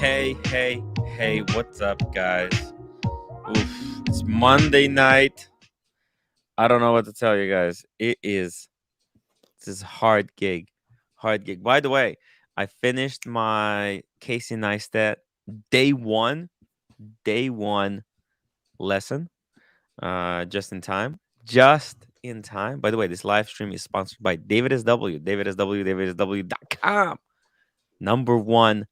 Hey, what's up, guys? Oof, it's Monday night. I don't know what to tell you guys. This is hard gig. Hard gig. By the way, I finished my Casey Neistat day one lesson. Just in time. Just in time. By the way, this live stream is sponsored by David SW, davidsw.com. Number one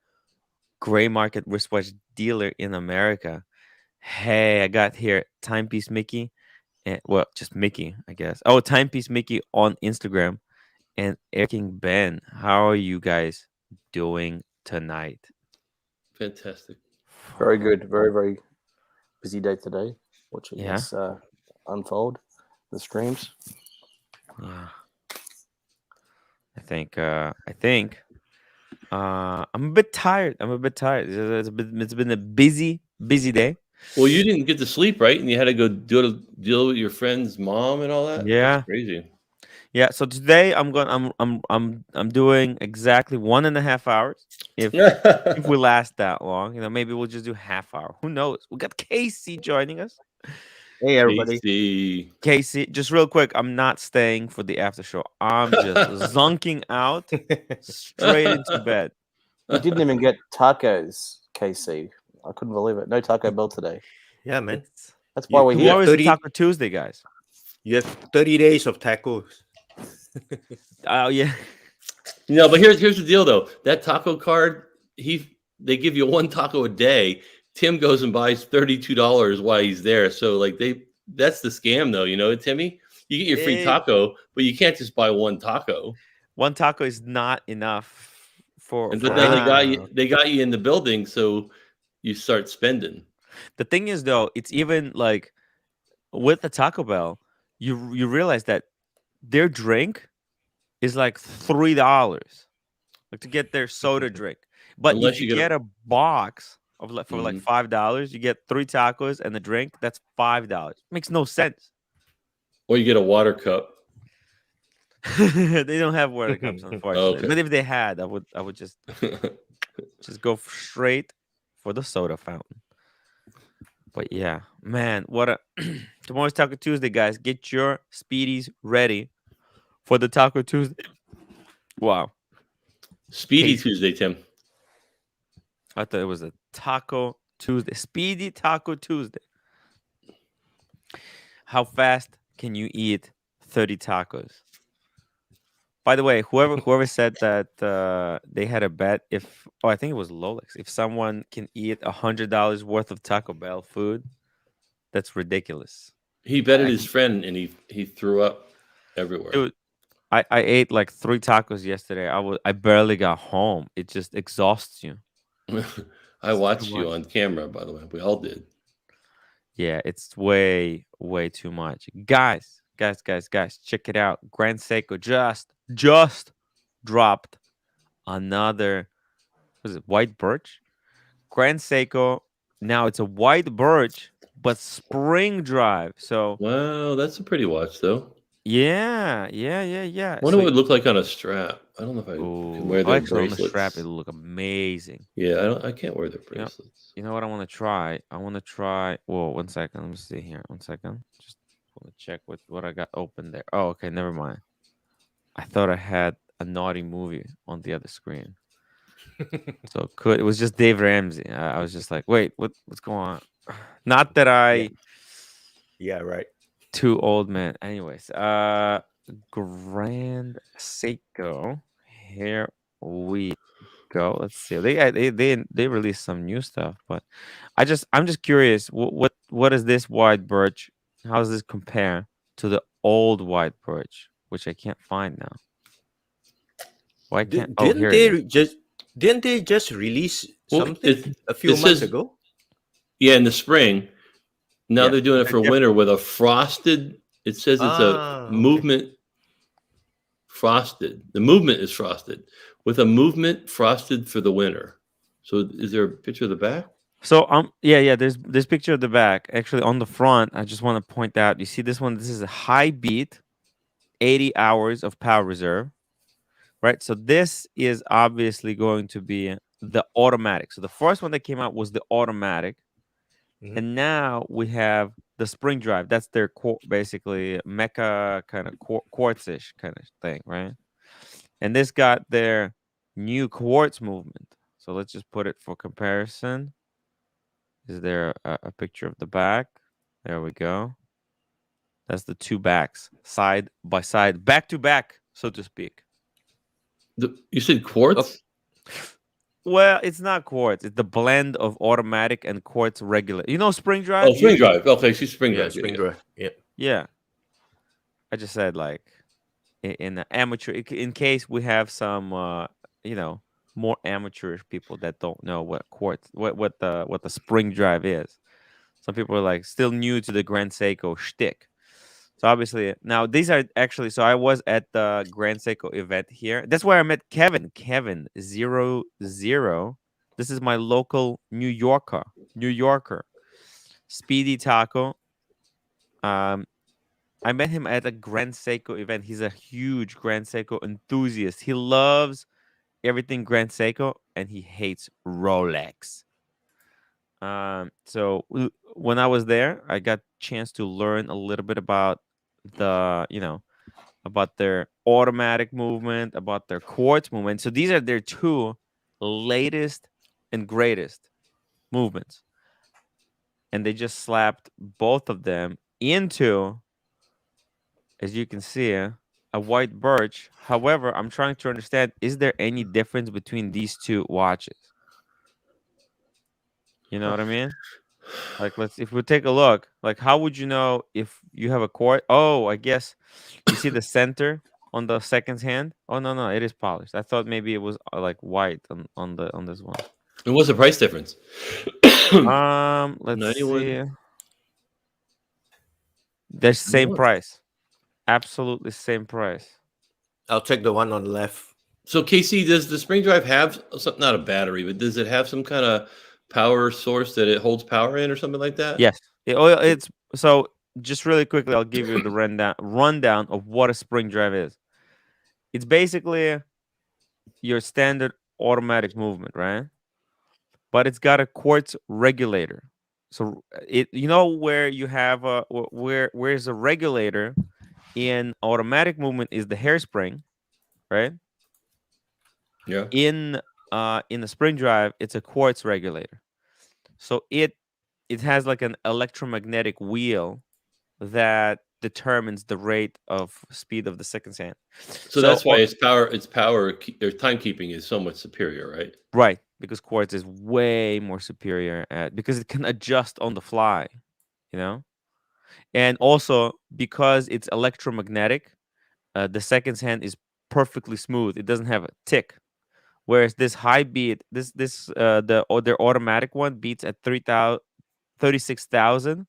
gray market wristwatch dealer in America. Hey, I got here Timepiece Mickey, and well, just Mickey, I guess. Oh, Timepiece Mickey on Instagram, and King Ben. How are you guys doing tonight? Fantastic. Very good. Very, very busy day today. Watching Yeah? this unfold, the streams. Yeah. I think I'm a bit tired. It's been a busy day. Well, you didn't get to sleep, right? And you had to go deal with your friend's mom and all that. Yeah. That's crazy. Yeah, so today I'm doing exactly 1.5 hours. If we last that long, maybe we'll just do half hour. Who knows? We got Casey joining us. Hey, everybody. Casey, just real quick, I'm not staying for the after show. I'm just zonking out straight into bed. You didn't even get tacos, KC. I couldn't believe it. No Taco Bell today. Yeah, man. That's why we're here. Tomorrow is Taco Tuesday, guys. You have 30 days of tacos. Oh yeah. No, but here's the deal though. That taco card, they give you one taco a day. Tim goes and buys $32 while he's there. So like that's the scam though, Timmy. You get your free taco, but you can't just buy one taco. One taco is not enough for. And then they got you in the building, so you start spending. The thing is though, it's even like with the Taco Bell, you realize that their drink is like $3, like to get their soda drink. But unless if you get a box of like for like $5, you get 3 tacos and the drink. That's $5. Makes no sense. Or you get a water cup. They don't have water cups, unfortunately. Okay. But if they had, I would just go straight for the soda fountain. But yeah, man, tomorrow's Taco Tuesday, guys. Get your speedies ready for the Taco Tuesday. Wow. Speedy Tuesday, Tim. I thought it was a Taco Tuesday. Speedy Taco Tuesday. How fast can you eat 30 tacos? By the way, whoever said that they had a bet I think it was Rolex. If someone can eat $100 worth of Taco Bell food, that's ridiculous. He betted his friend and he threw up everywhere. Dude, I ate like 3 tacos yesterday. I barely got home. It just exhausts you. I watched you on camera, by the way. We all did. Yeah, it's way too much. Guys, check it out. Grand Seiko just dropped another, was it white birch? Grand Seiko, now it's a white birch, but spring drive. So wow, that's a pretty watch though. Yeah. I wonder what it would look like on a strap. I don't know if I can wear their bracelets. On the strap, it'll look amazing. Yeah, I can't wear their bracelets. You know what I want to try? Whoa, 1 second. Let me see here. 1 second. Just want to check what I got open there. Oh, okay, never mind. I thought I had a naughty movie on the other screen. So it was just Dave Ramsey. I was just like, wait, what's going on? Not that I. Yeah, right. Too old, man. Anyways, Grand Seiko. Here we go. Let's see. They released some new stuff, but I'm just curious. What is this white birch? How does this compare to the old white birch, which I can't find now? Why can't? Didn't they just release something a few months ago? Yeah, in the spring. Now they're doing it for winter with a frosted. It says it's a movement frosted. The movement is frosted with a movement frosted for the winter. So is there a picture of the back? So there's picture of the back. Actually, on the front, I just want to point out. You see this one? This is a high beat, 80 hours of power reserve, right? So this is obviously going to be the automatic. So the first one that came out was the automatic, Mhm. and now we have the spring drive. That's their basically mecha kind of quartz-ish kind of thing, right? And this got their new quartz movement. So let's just put it for comparison. Is there a picture of the back? There we go. That's the two backs, side by side, back to back, so to speak. You said quartz? Well, it's not quartz. It's the blend of automatic and quartz regular. You know spring drive? Oh, spring drive. Okay, she's spring Yeah, drive. spring drive. Yeah. Yeah. I just said like in the amateur, in case we have some, you know, more amateurish people that don't know what quartz, what the spring drive is. Some people are like still new to the Grand Seiko shtick. So obviously now these are actually. So I was at the Grand Seiko event here. That's where I met Kevin. Kevin 00. This is my local New Yorker. Speedy Taco. Um, I met him at a Grand Seiko event. He's a huge Grand Seiko enthusiast. He loves everything Grand Seiko, and he hates Rolex. So when I was there, I got chance to learn a little bit about the, about their automatic movement, about their quartz movement. So these are their two latest and greatest movements, and they just slapped both of them into, as you can see, a white birch. However, I'm trying to understand: is there any difference between these two watches? You know what I mean? Like, if we take a look, like, how would you know if you have a quartz? Oh, I guess you see the center on the second hand. Oh no, it is polished. I thought maybe it was like white on this one. And what's the price difference? Let's 91. see. They're same price. Absolutely same price. I'll take the one on the left. So KC, does the spring drive have something, not a battery, but does it have some kind of power source that it holds power in or something like that? Yes. It's so just really quickly, I'll give you the rundown of what a spring drive is. It's basically your standard automatic movement, right? But it's got a quartz regulator. So where you have where's a regulator in automatic movement is the hairspring, right? Yeah. In the spring drive, it's a quartz regulator. So it has like an electromagnetic wheel that determines the rate of speed of the second hand. So that's why its power, their timekeeping is so much superior, right? Right, because quartz is way more superior because it can adjust on the fly, and also because it's electromagnetic, the second hand is perfectly smooth. It doesn't have a tick. Whereas this high beat, their automatic one beats at 36,000,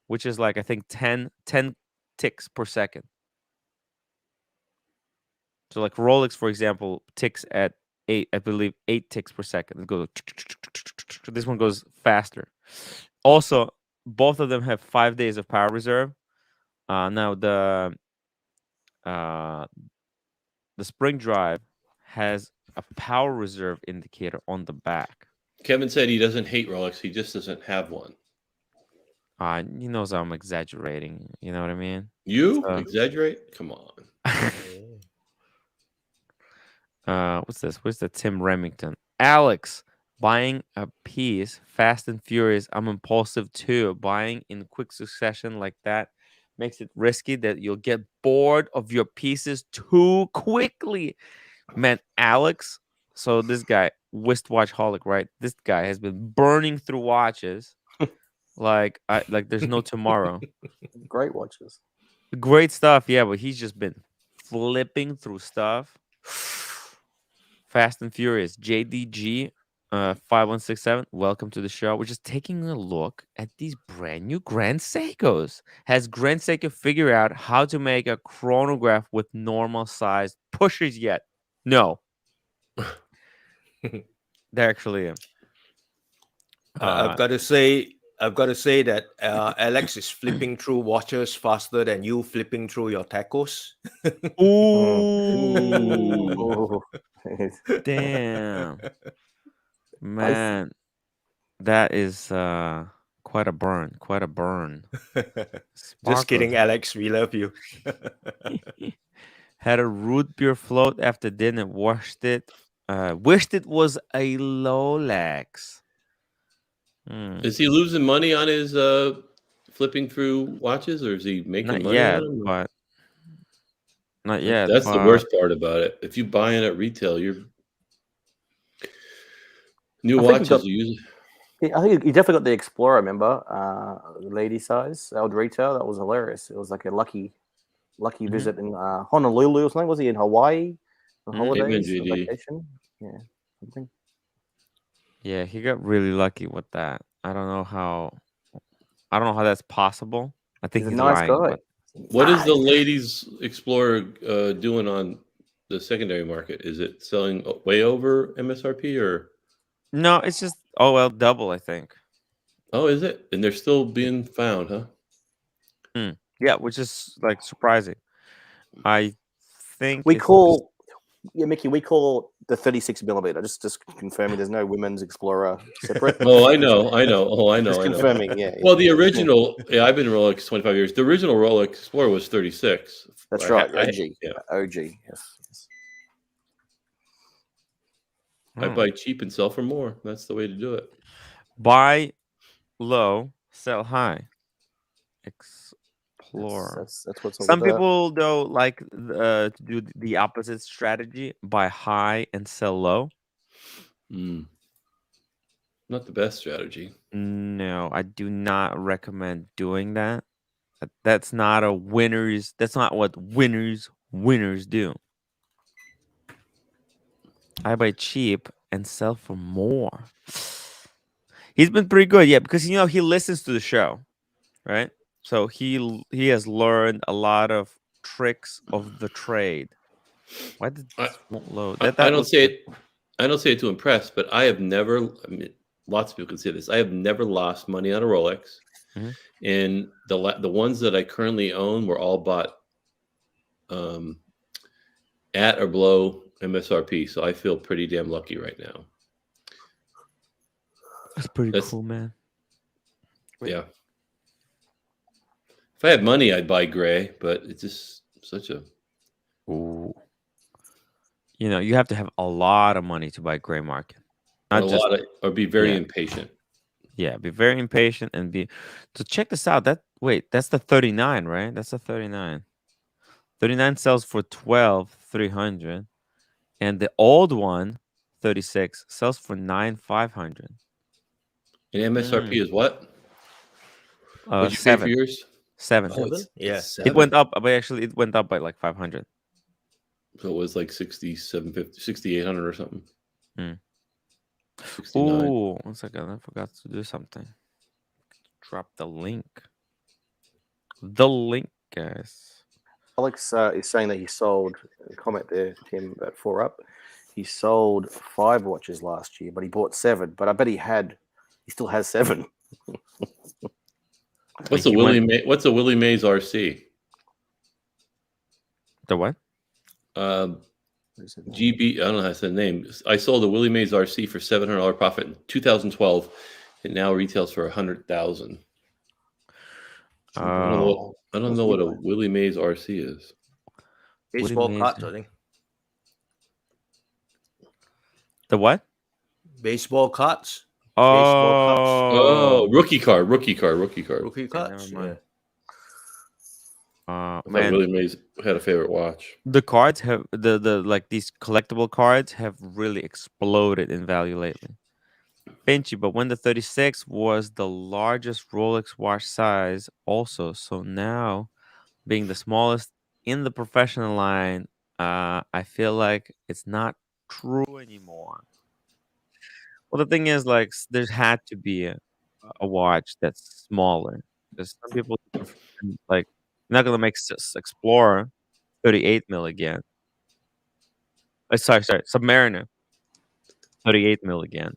which is like I think 10 ticks per second. So like Rolex, for example, ticks at 8, I believe 8 ticks per second. It goes. This one goes faster. Also, both of them have 5 days of power reserve. Now the spring drive has a power reserve indicator on the back. Kevin said he doesn't hate Rolex. He just doesn't have one. He knows I'm exaggerating. You know what I mean? You exaggerate? Come on. What's this? Where's the Tim Remington? Alex, buying a piece, fast and furious. I'm impulsive too. Buying in quick succession like that makes it risky that you'll get bored of your pieces too quickly. Man, Alex. So this guy, wristwatch holic, right? This guy has been burning through watches like there's no tomorrow. Great watches. Great stuff, yeah, but he's just been flipping through stuff. Fast and Furious, JDG 5167. Welcome to the show. We're just taking a look at these brand new Grand Seikos. Has Grand Seiko figured out how to make a chronograph with normal sized pushers yet? No. They're actually. I've got to say that Alex is flipping through watches faster than you flipping through your tacos. Ooh. Oh. Damn. Man, that is quite a burn. Quite a burn. Just kidding, Sparkles. Alex. We love you. Had a root beer float after dinner. Washed it. Wished it was a Rolex. Hmm. Is he losing money on his flipping through watches, or is he making Not money yet, on them? but not yet. That's the But worst part about it. If you buy it at retail, your new I think he watches got. are usually. I think he definitely got the Explorer. Remember, the lady size, old retail. That was hilarious. It was like a lucky Mhm. visit in Honolulu or something. Was he in Hawaii on Mhm. holidays, Amen, on JD. vacation? Yeah, something. Yeah, he got really lucky with that. I don't know how. I don't know how that's possible. I think He's a he's nice lying, guy. but What is the Nice. ladies Explorer doing on the secondary market? Is it selling way over MSRP or? no, it's just oh well, double. I think. Oh, is it? And they're still being found, huh? Yeah, which is like surprising. I think We it's because call, yeah, Mickey. We call the 36mm. Just confirming. There's no women's Explorer separate. Oh, I know. Oh, I Just know. confirming. Yeah. Well, the original, yeah, I've been Rolex 25 years. The original Rolex Explorer was 36. That's right. OG. Yeah, OG. Yes. I buy cheap and sell for more. That's the way to do it. buy low, sell high. Explorer. That's what it's all Some about. people though like to do the opposite strategy: buy high and sell low. Not the best strategy. No, I do not recommend doing that. That's not a winners. That's not what winners do. I buy cheap and sell for more. He's been pretty good, yeah, because he listens to the show, right? So he has learned a lot of tricks of the trade. Why did I, this won't load? I That don't looks say good. it. I don't say it to impress, but I have never. I mean, lots of people can say this. I have never lost money on a Rolex, Mhm. and the ones that I currently own were all bought at or below MSRP. So I feel pretty damn lucky right now. That's pretty That's cool, man. Wait. yeah. If I had money, I'd buy gray, but it's just such a Ooh. You have to have a lot of money to buy gray market. and Not a just lot of or be very yeah. impatient. Yeah, be very impatient and be so check this out. That's the 39, right? That's the 39. 39 sells for 12,300 and the old one 36 sells for 9,500. And MSRP is what? What'd you pay for 7. yours? 7. Oh, Seven? Yeah. It went up, but actually it went up by like 500. So it was like 6,750, 6,800 or something. Mm. 69. Ooh, 1 second. I forgot to do something. Drop the link. The link, guys. Alex is saying that he sold. Comment there, Tim, about 4up. He sold 5 watches last year, but he bought 7. But I bet he still has 7. What's a Willie Mays RC? The what? GB, I don't know how to say the name. I sold a Willie Mays RC for $700 profit in 2012. It now retails for $100,000. I don't know what a Willie Mays RC is. Baseball Mays- cards, I think. The what? Baseball cards. Oh, Rookie card. Rookie Okay, cards. never Yeah. mind. I thought Man, Willie Mays had a favorite watch. the cards have the like these collectible cards have really exploded in value lately. Pinchy, but when the 36 was the largest Rolex watch size, also, so now being the smallest in the professional line, I feel like it's not true anymore. Well, the thing is, like, there had to be a watch that's smaller because some people like not gonna make Explorer 38 mil again. Sorry, Submariner 38 mil again.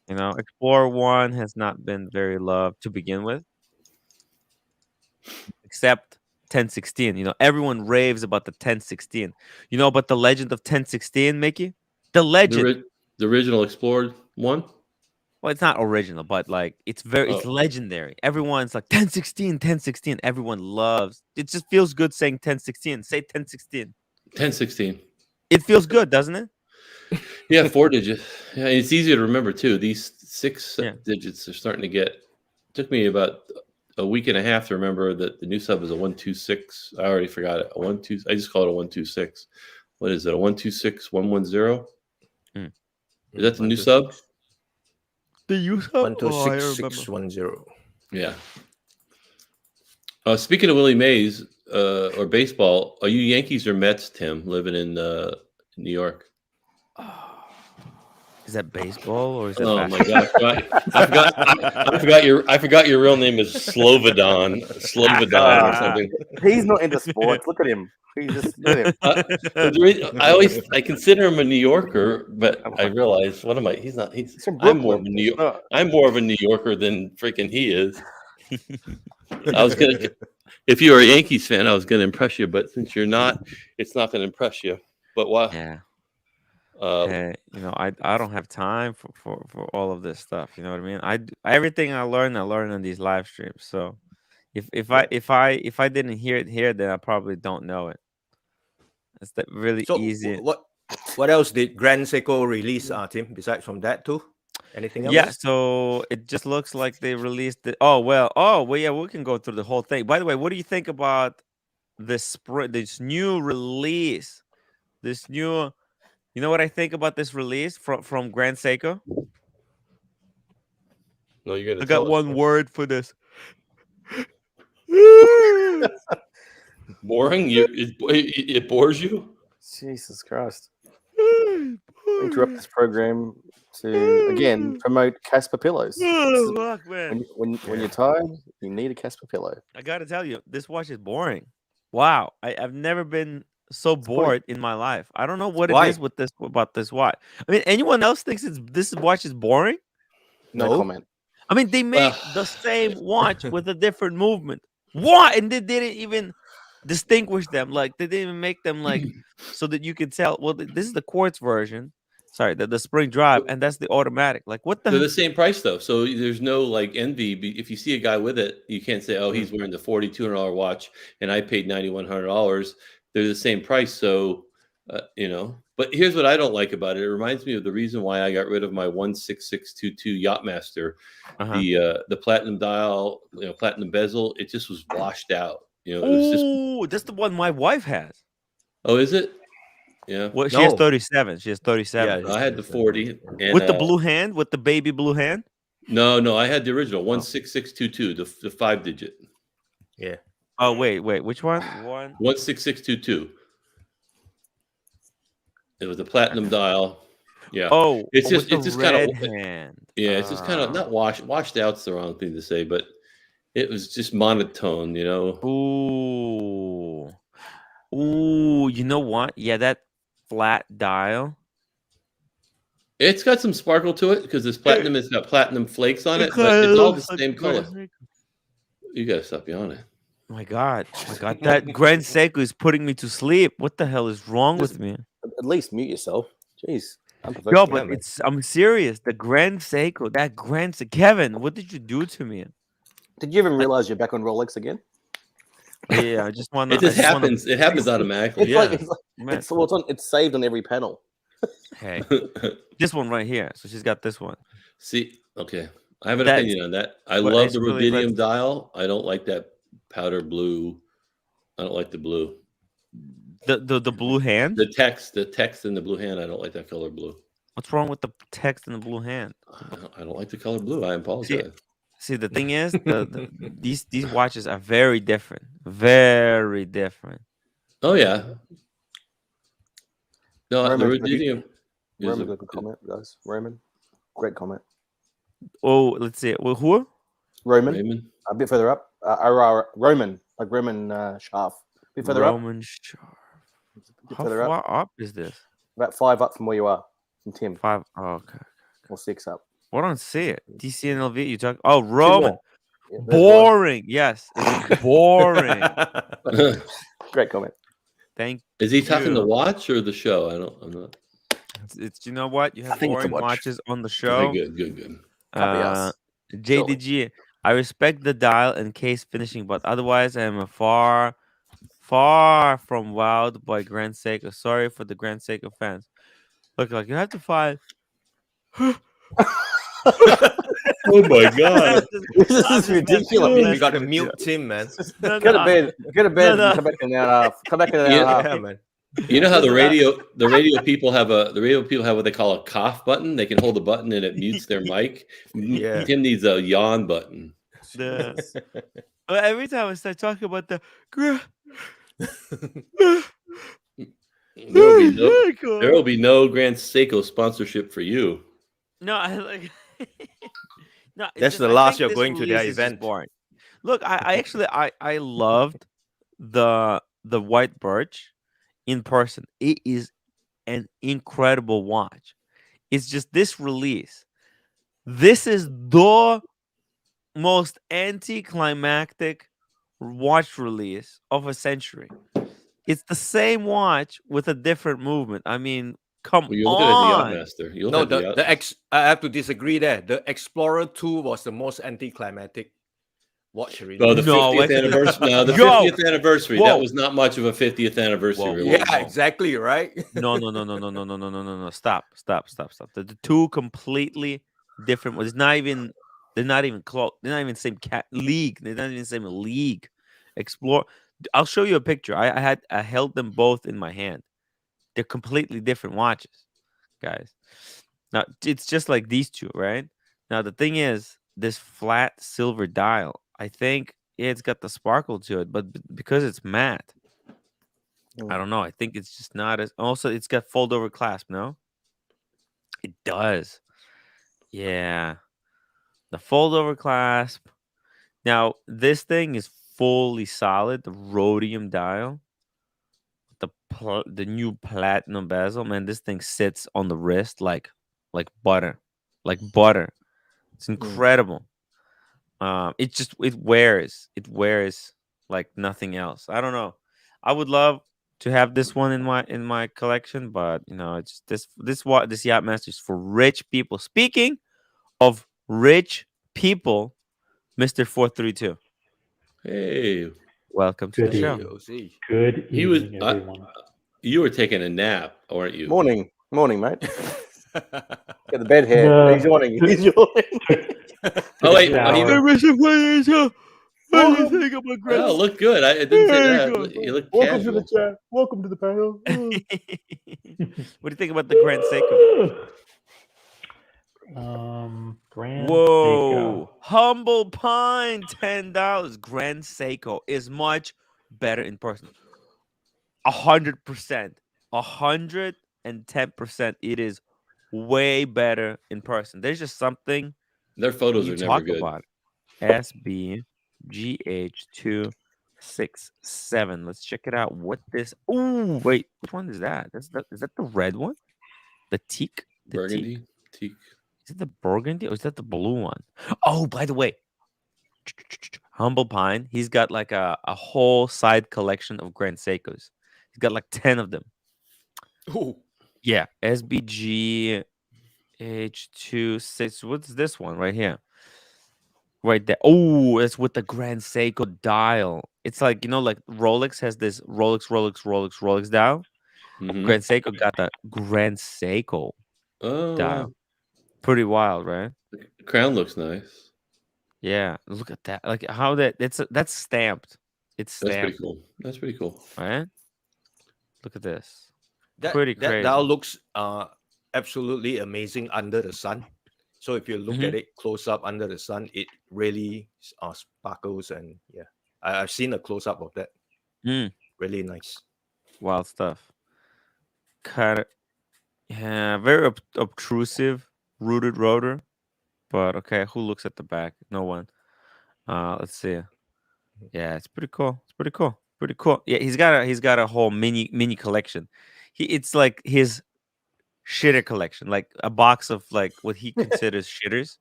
Explorer 1 has not been very loved to begin with, except 1016. Everyone raves about the 1016. You know about the legend of 1016, Mickey? The legend. The original Explorer. one? Well, it's not original, but like it's Oh. legendary. Everyone's like 1016, 1016. Everyone loves. It just feels good saying 1016. Say 1016. 1016. It feels good, doesn't it? Yeah, 4 digit. Yeah, it's easier to remember too. These 6 Yeah. digits are starting to get. Took me about a week and a half to remember that the new sub is a 126. I already forgot it. A 12. I just call it a 126. What is it? A 126 110? Mm. Is that the new sub? The use One two Oh, I six remember. 610. Yeah. Speaking of Willie Mays or baseball, are you Yankees or Mets, Tim, living in New York? Is that baseball or is that Oh my basketball? gosh! I forgot your real name is Slobodan or something. He's not into sports. Look at him. He's just look at him. I consider him a New Yorker, but I realize what am I? He's not. He's from I'm more of Brooklyn. a New It's not- I'm more of a New Yorker than freaking he is. I was gonna, if you were a Yankees fan, I was gonna impress you, but since you're not, it's not gonna impress you. But why? Yeah. Uh, Hey, I don't have time for all of this stuff. You know what I mean? Everything I learn on these live streams. So if I didn't hear it here, then I probably don't know it. It's that really So easy. what else did Grand Seiko release, Tim? Besides from that too, anything else? Yeah, so it just looks like they released it. Oh well, yeah, we can go through the whole thing. By the way, what do you think about this new release? This new, you know what I think about this release from Grand Seiko? no, you're I gonna got tell us. one word for this. Boring. It bores you. Jesus Christ. Interrupt this program to again promote Casper pillows. This is- Fuck, man. when you're tired, you need a Casper pillow. I gotta tell you, this watch is boring. Wow, I've never been so bored in my life. I don't know what Why? it is with this about this watch. I mean, anyone else thinks this watch is boring? No No. comment. I mean, they made the same watch with a different movement. What? And they didn't even distinguish them. Like they didn't even make them like so that you could tell. Well, this is the quartz version. Sorry, the spring drive, and that's the automatic. Like what the? They're the same price though, so there's no like envy. If you see a guy with it, you can't say, "Oh, he's wearing the $4,200 watch, and I paid $9,100." They're the same price, so But here's what I don't like about it. It reminds me of the reason why I got rid of my 16622 Yacht-Master, the platinum dial, platinum bezel. It just was washed out. It was just. Oh, that's the one my wife has. Oh, is it? Yeah. Well, she has No. 37. She has 37. Yeah. I had the 40 and, With the blue hand, with the baby blue hand. No, I had the original 16622, the 5-digit. Yeah. Oh wait, which one? 16622. It was a platinum dial. Yeah. Oh, It's with just the kind red of hand. yeah. It's just kind of not washed out's the wrong thing to say, but it was just monotone. Ooh, you know what? Yeah, that flat dial. It's got some sparkle to it because this platinum has got platinum flakes on it, but it's all the same color. You gotta stop yawning. My God, that Grand Seiko is putting me to sleep. What the hell is wrong with me? At least mute yourself. Jeez. Yo, but I'm serious. The Grand Seiko, Kevin, what did you do to me? Did you even realize you're back on Rolex again? Yeah, I just want to. It just happens. It happens automatically. It's saved on every panel. Hey, this one right here. So she's got this one. See, okay. I have an opinion on that. I love the rubidium dial. I don't like that powder blue. I don't like the blue. The blue hand? The text in the blue hand. I don't like that color blue. What's wrong with the text in the blue hand? I don't like the color blue. I apologize. See, the thing is, these watches are very different. Very different. Oh yeah. No, the Roman, rubidium. Roman, good comment, guys. Roman, great comment. Oh, let's see. Well, who? Roman. A bit further up. Roman, like Roman Sharf. A bit further up. Roman Sharf. How Further far up is this? About 5 up from where you are, from Tim. 5. Oh, okay. Or 6 up. I don't see it. DCNLV. You talk. Oh, Roman. Yeah, boring. Yes, it's boring. Great comment. Thank. Is he talking the watch or the show? I'm not. It's you know what? You I have think it's a boring watch. watches on the Okay, show. good. Can't be Uh, us. JDG, I respect the dial and case finishing, but otherwise I am a far from wowed by Grand Seiko. Sorry for the Grand Seiko fans. Look, like you have to find. Oh my God. This I'm is just messing, I'm ridiculous. We got to messing with you. mute Tim, man. No, Go to no, bed. Go to bed no. and come back in an hour and a half. Come back in an hour and a half. Yeah, man. You know how the Listen, radio people have what they call a cough button. They can hold the button and it mutes their mic. Yeah. Tim needs a yawn button. the every time I start talking about the There will be no Grand Seiko sponsorship for you. No, I like. No, it's That's just, the I last think you're this going to their release is just event. boring. Look, I actually I loved the white birch in person. It is an incredible watch. It's just this release. This is the most anticlimactic watch release of a century. It's the same watch with a different movement. I mean, come Well, you look at the on. Yacht-Master. You look No, at the Yacht. I have to disagree there. The Explorer 2 was the most anticlimactic watch release. Oh, the No, 50th actually- anniversary. No, the Yo! 50th anniversary. Whoa. That was not much of a 50th anniversary Whoa, release. Yeah, exactly, right? No. Stop. The two completely different ones. They're not even close. They're not even the same league. They're not even the same league. Explore. I'll show you a picture. I held them both in my hand. They're completely different watches, guys. Now it's just like these two, right? Now the thing is, this flat silver dial, I think it's got the sparkle to it, but because it's matte, I don't know. I think it's just not as. Also, it's got fold over clasp. No, it does. Yeah, the fold over clasp. Now this thing is fully solid. The rhodium dial, the new platinum bezel. Man, this thing sits on the wrist like butter, like butter. It's incredible. It wears. It wears like nothing else. I don't know. I would love to have this one in my collection, but you know, it's just this Yacht-Master is for rich people. Speaking of rich people, Mr. 432, Hey, welcome to the Good show. evening. Good he was. evening, everyone. You were taking a nap, weren't you? Morning, mate. Get the bed hair. No. He's yawning. He's yawning. Oh wait, Shower. What do you think of my Oh, look good. I didn't say There that. you go. You look Welcome casual. to the chat. Welcome to the panel. What do you think about the Grand Seiko? Grand Whoa! Seiko. Humble Pine, $10. Grand Seiko is much better in person. 100%, 110%. It is way better in person. There's just something Their photos you are never talk good. about. SBGH267. Let's check it out. What this? Oh, wait, which one is that? Is that the red one? The teak? The Burgundy, teak? teak. Is it the burgundy or is that the blue one? Oh, by the way, Humble Pine, he's got like a whole side collection of Grand Seikos. He's got like 10 of them. Ooh. Yeah, SBG H26. What's this one right here? Right there. Oh, it's with the Grand Seiko dial. It's like, you know, like Rolex has this Rolex dial. Mhm. Grand Seiko got the Grand Seiko Oh, dial. wow. Pretty wild, right? The crown looks nice. Yeah, look at that. Like how that's stamped. It's That's stamped, pretty cool. That's pretty cool. right? Look at this. That Pretty that crazy. dial looks absolutely amazing under the sun. So if you look at it close up under the sun, it really sparkles, and yeah, I've seen a close up of that. Really nice. Wild stuff. Kind of, yeah, very obtrusive, rooted rotor. But okay, who looks at the back? No one. Let's see. Yeah, it's pretty cool. Pretty cool. Yeah, he's got a whole mini collection. It's like his shitter collection, like a box of like what he considers shitters.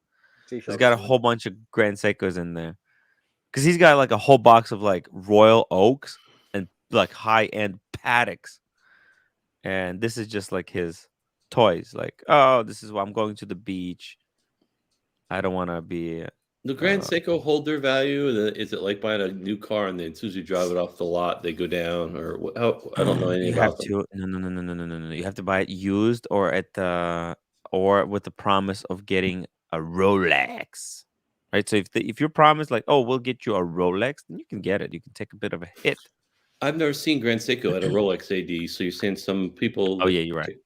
He's got a whole bunch of Grand Seikos in there. Because he's got like a whole box of like Royal Oaks and like high-end Pateks. And this is just like his toys. Like, oh, this is why I'm going to the beach. I don't want to be. The Grand Seiko hold their value? Is it like buying a new car and then as soon as you drive it off the lot, they go down? Or how? I don't know anything You have about them. to no. You have to buy it used or at the or with the promise of getting a Rolex. Right? So if you're promised like, oh, we'll get you a Rolex, then you can get it. You can take a bit of a hit. I've never seen Grand Seiko at a Rolex AD. So you're saying some people. Oh yeah, you're right.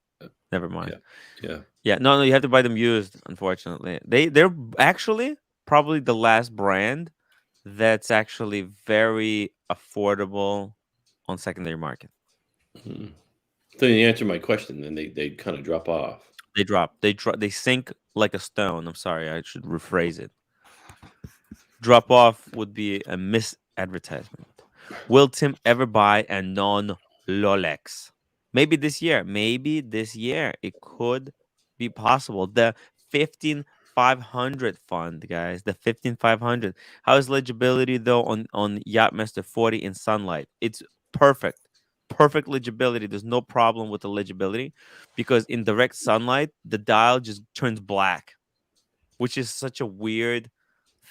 Never mind. Yeah. Yeah, no, you have to buy them used, unfortunately. They're actually probably the last brand that's actually very affordable on secondary market. Mhm. So you answer my question, then they kind of drop off. They sink like a stone. I'm sorry, I should rephrase it. Drop off would be a misadvertisement. Will Tim ever buy a non-Rolex? Maybe this year. Maybe this year it could be possible. The 15500 fund, guys. The 15500. How is legibility though on Yacht-Master 40 in sunlight? It's perfect. Perfect legibility. There's no problem with the legibility because in direct sunlight, the dial just turns black, which is such a weird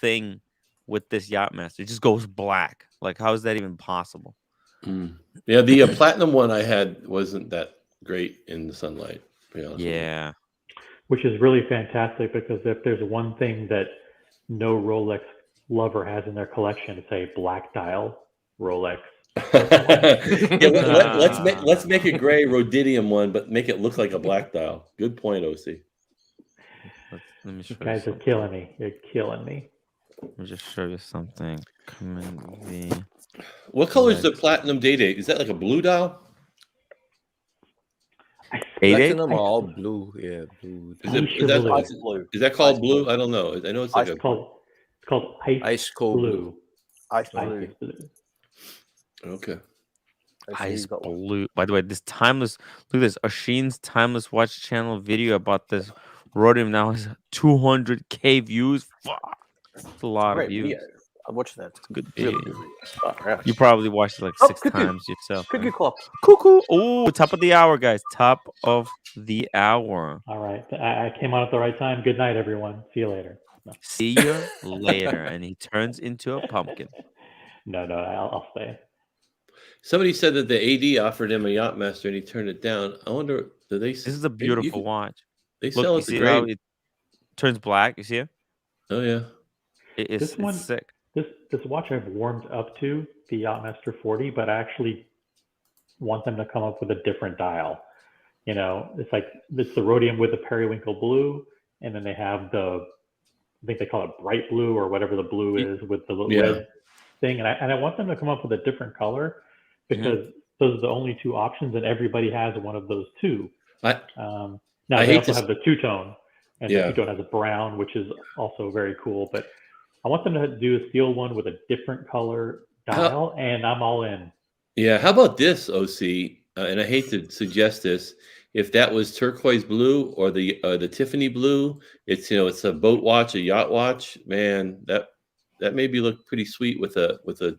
thing with this Yacht-Master. It just goes black. Like, how is that even possible? Yeah, the platinum one I had wasn't that great in the sunlight. To be honest with you. Yeah. Which is really fantastic because if there's one thing that no Rolex lover has in their collection, it's a black dial Rolex. Yeah, let's make a gray rhodidium one, but make it look like a black dial. Good point, OC. Let me show You guys are killing me. You're killing me. Let me just show you something. What color is the platinum Day-Date? Is that like a blue dial? Platinum are all blue. Yeah, blue. Is that called blue? I don't know. I know it's like it's called ice cold blue. Ice blue. Okay. Ice blue. By the way, this timeless. Look at this. Oshin's timeless watch channel video about this rhodium now has 200K views. Fuck, it's a lot of views. Video. I watched that. It's a good Really video. good video. You probably watched it like 6 times yourself. Cuckoo clock. Cuckoo. Oh, top of the hour, guys. Top of the hour. All right. I came on at the right time. Good night, everyone. See you later. No. See you later. And he turns into a pumpkin. No, I'll stay. Somebody said that the AD offered him a Yacht-Master and he turned it down. I wonder, do they? This is a beautiful watch. They sell Look, it you the see how grade. it turns black? You see it? Oh yeah. It's sick. This watch I've warmed up to, the Yacht-Master 40, but I actually want them to come up with a different dial. You know, it's the rhodium with the periwinkle blue, and then they have I think they call it bright blue or whatever the blue is with the red thing. And I want them to come up with a different color because those are the only two options, and everybody has one of those two. Now they also have the two-tone, and the two-tone has a brown, which is also very cool. But I want them to do a steel one with a different color dial, and I'm all in. Yeah. How about this, OC? And I hate to suggest this. If that was turquoise blue or the Tiffany blue, it's it's a boat watch, a yacht watch. Man, that maybe look pretty sweet with a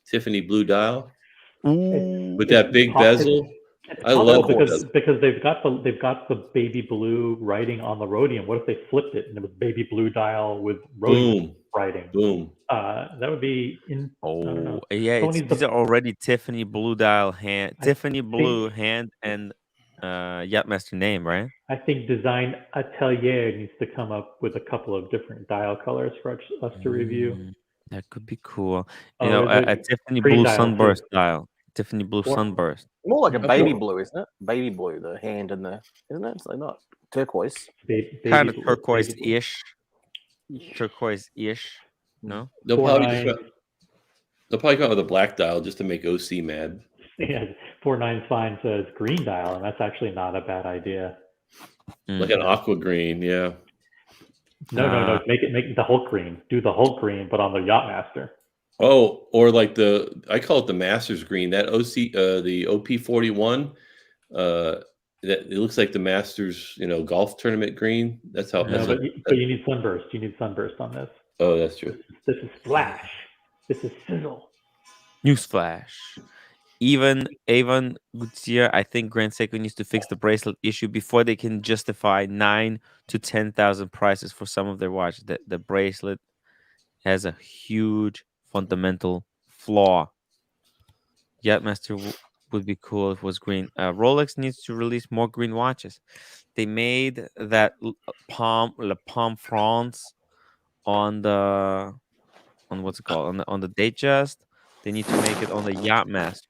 Tiffany blue dial. Ooh. With that big bezel. I love because they've got the baby blue writing on the rhodium. What if they flipped it and it was baby blue dial with rhodium writing? Boom. That would be in. Oh yeah, these are already Tiffany blue dial hand, Tiffany blue hand and Yacht-Master name, right? I think Design Atelier needs to come up with a couple of different dial colors for us to review. That could be cool. A Tiffany blue sunburst dial. Tiffany blue sunburst. More like a baby blue, isn't it? Baby blue, the hand and isn't it? It's like not turquoise. Kind of turquoise-ish. Turquoise-ish. No? They'll probably come up with a black dial just to make OC mad. Yeah, 49 Fine says green dial, and that's actually not a bad idea. Like an aqua green, yeah. No. Make the Hulk green. Do the Hulk green, but on the Yacht-Master. Oh, or like I call it the Masters green. That OC, the OP41, that it looks like the Masters, golf tournament green. That's how. No, but you need sunburst. You need sunburst on this. Oh, that's true. This is flash. This is sizzle. Newsflash. Even Avon Gutierrez, I think Grand Seiko needs to fix the bracelet issue before they can justify 9 to 10,000 prices for some of their watches. The bracelet has a huge fundamental flaw. Yacht-Master would be cool if it was green. Rolex needs to release more green watches. They made that Le Palm France on the what's it called on the Datejust. They need to make it on the Yacht-Master.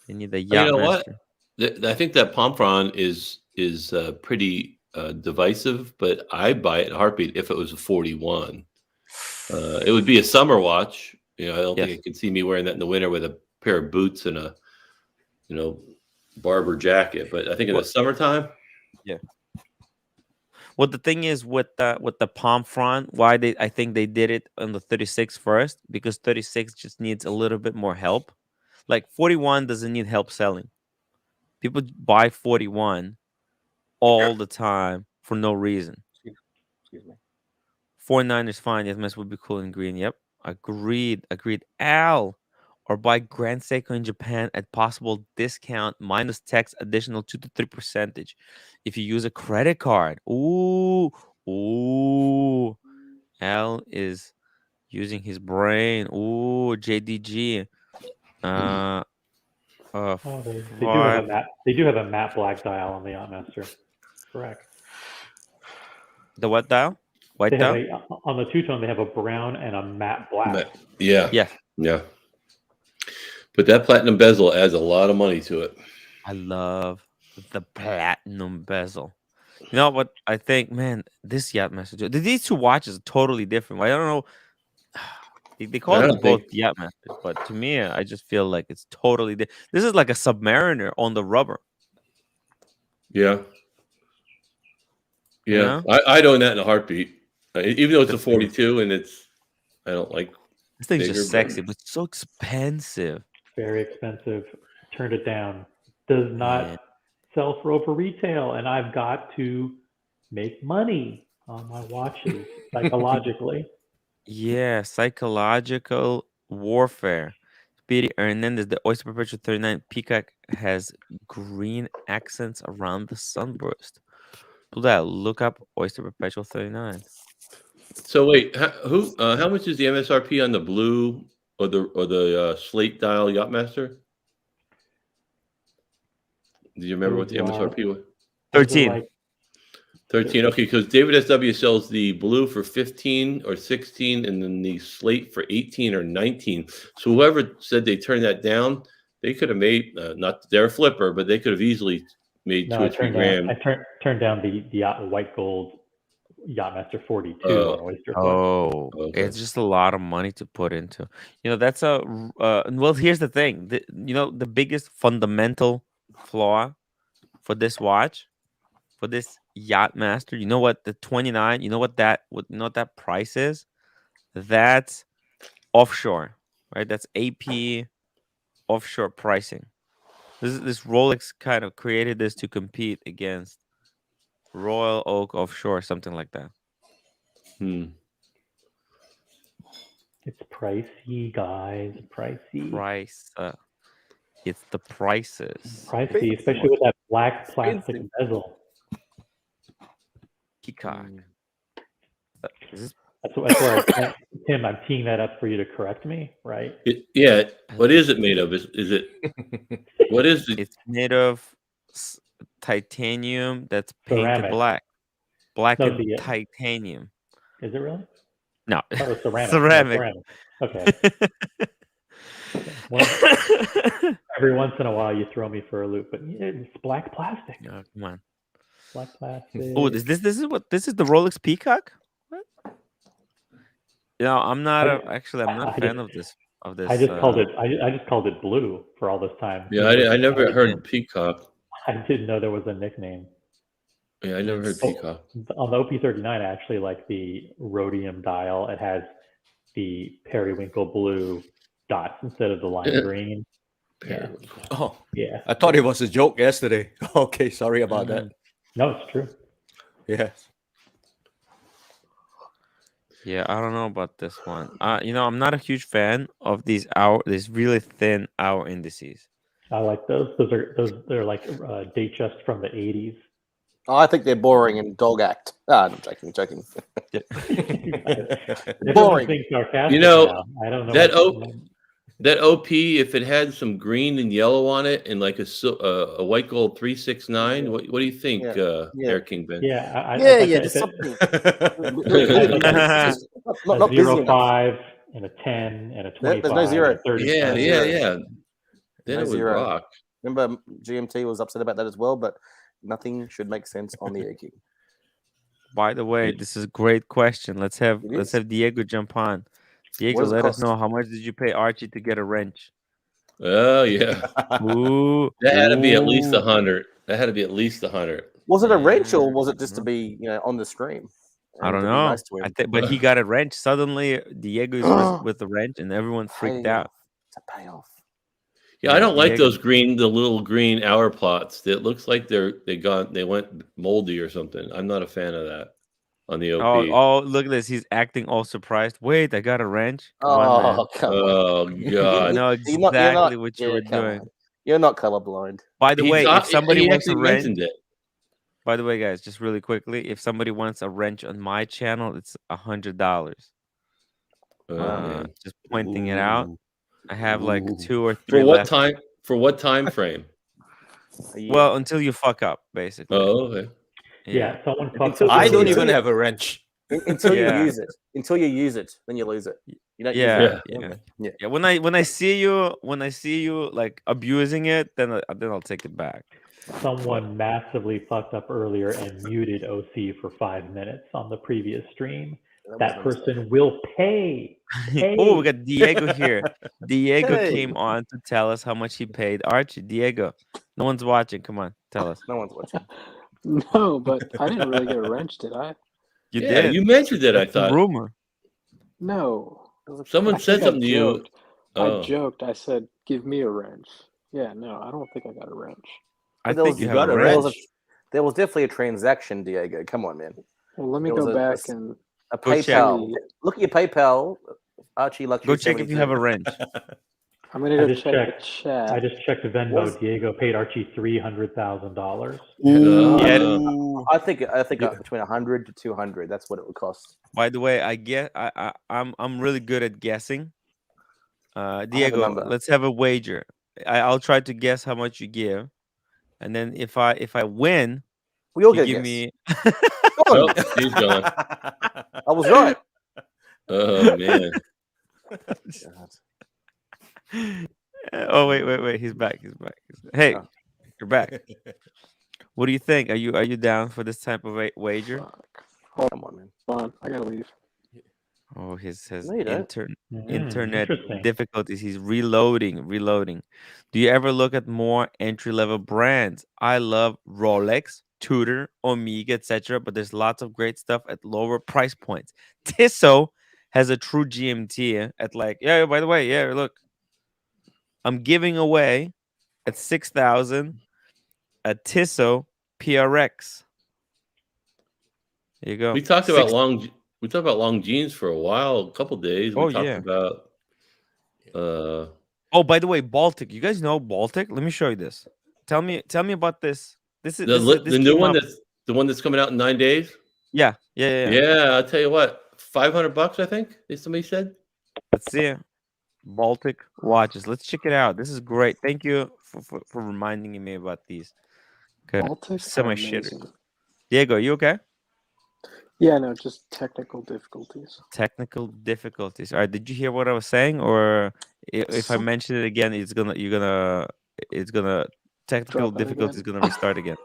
They need the You know what? Yacht-Master. I think that Pompron is pretty divisive, but I'd buy it in a heartbeat if it was a 41. It would be a summer watch. You know, I don't Yes. think I could see me wearing that in the winter with a pair of boots and a, you know, barber jacket. But I think in the summertime, Well, the thing is with the palm front, why I think they did it on the 36 first, because 36 just needs a little bit more help. Like 41 doesn't need help selling. People buy 41 all the time for no reason. Excuse me. 49 is fine. Yes, mess would be cool in green. Yep. Agreed. Al. Or buy Grand Seiko in Japan at possible discount minus tax additional 2 to 3% if you use a credit card. Ooh. Al is using his brain. Ooh, JDG. Uh Oh, they do have a five. matte. They do have a matte black dial on the Yacht-Master. Correct. The what dial? White They have dial? on the two-tone. They have a brown and a matte black. yeah, Yes. yeah. But that platinum bezel adds a lot of money to it. I love the platinum bezel. You know what? I think, man, this Yacht-Master. These two watches are totally different. I don't know. They call I them don't both think. Yacht-Masters, but to me, I just feel like it's totally different. This is like a Submariner on the rubber. Yeah, You yeah. know? I'd own that in a heartbeat, even though it's a This thing, 42, and I don't like this thing's bigger, just sexy, but it's so expensive. Very expensive. Turned it down. Does Yeah. not sell for over retail, and I've got to make money on my watches psychologically. Yeah, psychological warfare. Speedy Hernandez, the Oyster Perpetual 39 Peacock has green accents around the sunburst. Pull that. Look up Oyster Perpetual 39. So wait, how much is the MSRP on the blue or the slate dial Yacht-Master? Do you remember what Those the are MSRP was? those are 13. like 13. Okay, because David SW sells the blue for 15 or 16, and then the slate for 18 or 19. So whoever said they turned that down, they could have made not their flipper, but they could have easily made no. 2 I or 3 turned down. I grand. turned down the white gold Yacht-Master 42 Uh, on Oyster Flip. Oh, okay. it's just a lot of money to put into. That's well, here's the thing. The biggest fundamental flaw for this watch, for this Yacht-Master, you know what the 29, you know what that price is? That's offshore, right? That's AP offshore pricing. This Rolex kind of created this to compete against Royal Oak offshore, something like that. Hmm. It's pricey, guys. Pricey. Price, it's the prices. Pricey, especially with that black plastic Expensive. bezel. Peacock. Is this That's where Tim, I'm teeing that up for you to correct me, right? Yeah. What is it made of? Is it what is it? It's made of titanium that's painted Ceramic. black. Blackened the titanium. is it really? No. I thought it was ceramic. Ceramic. No, ceramic. Okay. Well, every once in a while you throw me for a loop, but it's black plastic. Oh, come on. Black plastic. Oh, this is the Rolex Peacock? What? I'm not a fan of this. I just called it. I just called it blue for all this time. Yeah, I never heard peacock. I didn't know there was a nickname. Yeah, I never heard peacock. On the OP39, I actually like the rhodium dial. It has the periwinkle blue dots instead of the lime green. Yeah. Oh, Yeah. I thought it was a joke yesterday. Okay, sorry about that. No, it's true. Yes. Yeah, I don't know about this one. I'm not a huge fan of these really thin hour indices. I like those. They're like Datejust from the 80s. I think they're boring and dog act. Ah, I'm joking. Everyone's Boring. being sarcastic You know, now. I don't know. that OP, if it had some green and yellow on it and like a white gold 369, what do you think, Yeah. Air King Ben? Yeah, Just something. Not a busy enough. 05 and a 10 and a 25 There's no zero. and a 30. Yeah. Then No it would zero. rock. Remember, GMT was upset about that as well, but nothing should make sense on the Air King. By the way, this is a great question. Let's have Diego jump on. Diego, let us know how much did you pay Archie to get a wrench? Oh yeah. Ooh, That had to be at least 100. That had to be at least 100. Was it a wrench or was it just to be, on the stream? I don't to be know. nice to him? But he got a wrench. Suddenly, Diego's with the wrench, and everyone freaked out. It's a payoff. Yeah, I don't like the little green hour plots. It looks like they went moldy or something. I'm not a fan of that on the OP. Oh, look at this. He's acting all surprised. Wait, I got a wrench. Come on. Oh God! I know exactly what you were doing. You're not colorblind. By the way, if somebody wants a wrench, it. By the way, guys, just really quickly, if somebody wants a wrench on my channel, it's $100. Just pointing it out. I have like 2 or 3 left. For what time frame? Well, until you fuck up, basically. Oh, okay. Yeah, someone fucks up. I don't even have a wrench. Until you use it. Until you use it, then you lose it. You don't use it. Yeah. When I see you like abusing it, then I'll take it back. Someone massively fucked up earlier and muted OC for 5 minutes on the previous stream. That person will pay. Oh, we got Diego here. Diego came on to tell us how much he paid Archie. Diego, no one's watching. Come on, tell us. No one's watching. No, but I didn't really get a wrench, did I? You did. You mentioned it. I thought. Rumor. No. Someone said something to you. I joked. I said, "Give me a wrench." Yeah, no, I don't think I got a wrench. I think you got a wrench. There was definitely a transaction, Diego. Come on, man. Well, let me go back and a PayPal. Look at your PayPal, Archie Luxury. Go check if you have a wrench. I'm gonna go check the chat. I just checked the Venmo. Diego paid Archie $300,000. I think between 100 to 200. That's what it would cost. By the way, I'm really good at guessing. Diego, let's have a wager. I'll try to guess how much you give, and then if I win, we all give me. Oh, he's gone. I was right. Oh man. Oh wait, he's back. Hey, you're back. What do you think? Are you down for this type of wager? Come on, man. Come on, I gotta leave. Oh, his No, internet difficulties. He's reloading. Do you ever look at more entry-level brands? I love Rolex, Tudor, Omega, etc. But there's lots of great stuff at lower price points. Tissot has a true GMT at by the way, look. I'm giving away at 6,000 a Tissot PRX. There you go. We talked about long jeans for a while, a couple days. We talked about Oh, by the way, Baltic. You guys know Baltic? Let me show you this. Tell me about this. This is the new one that's coming out in 9 days. Yeah. I'll tell you what, $500, I think. Somebody said. Let's see it. Baltic watches. Let's check it out. This is great. Thank you for reminding me about these. Okay. Semi-shitters. Diego, you okay? Yeah, no, just technical difficulties. Technical difficulties. All right. Did you hear what I was saying, or if I mention it again, technical difficulties is gonna restart again.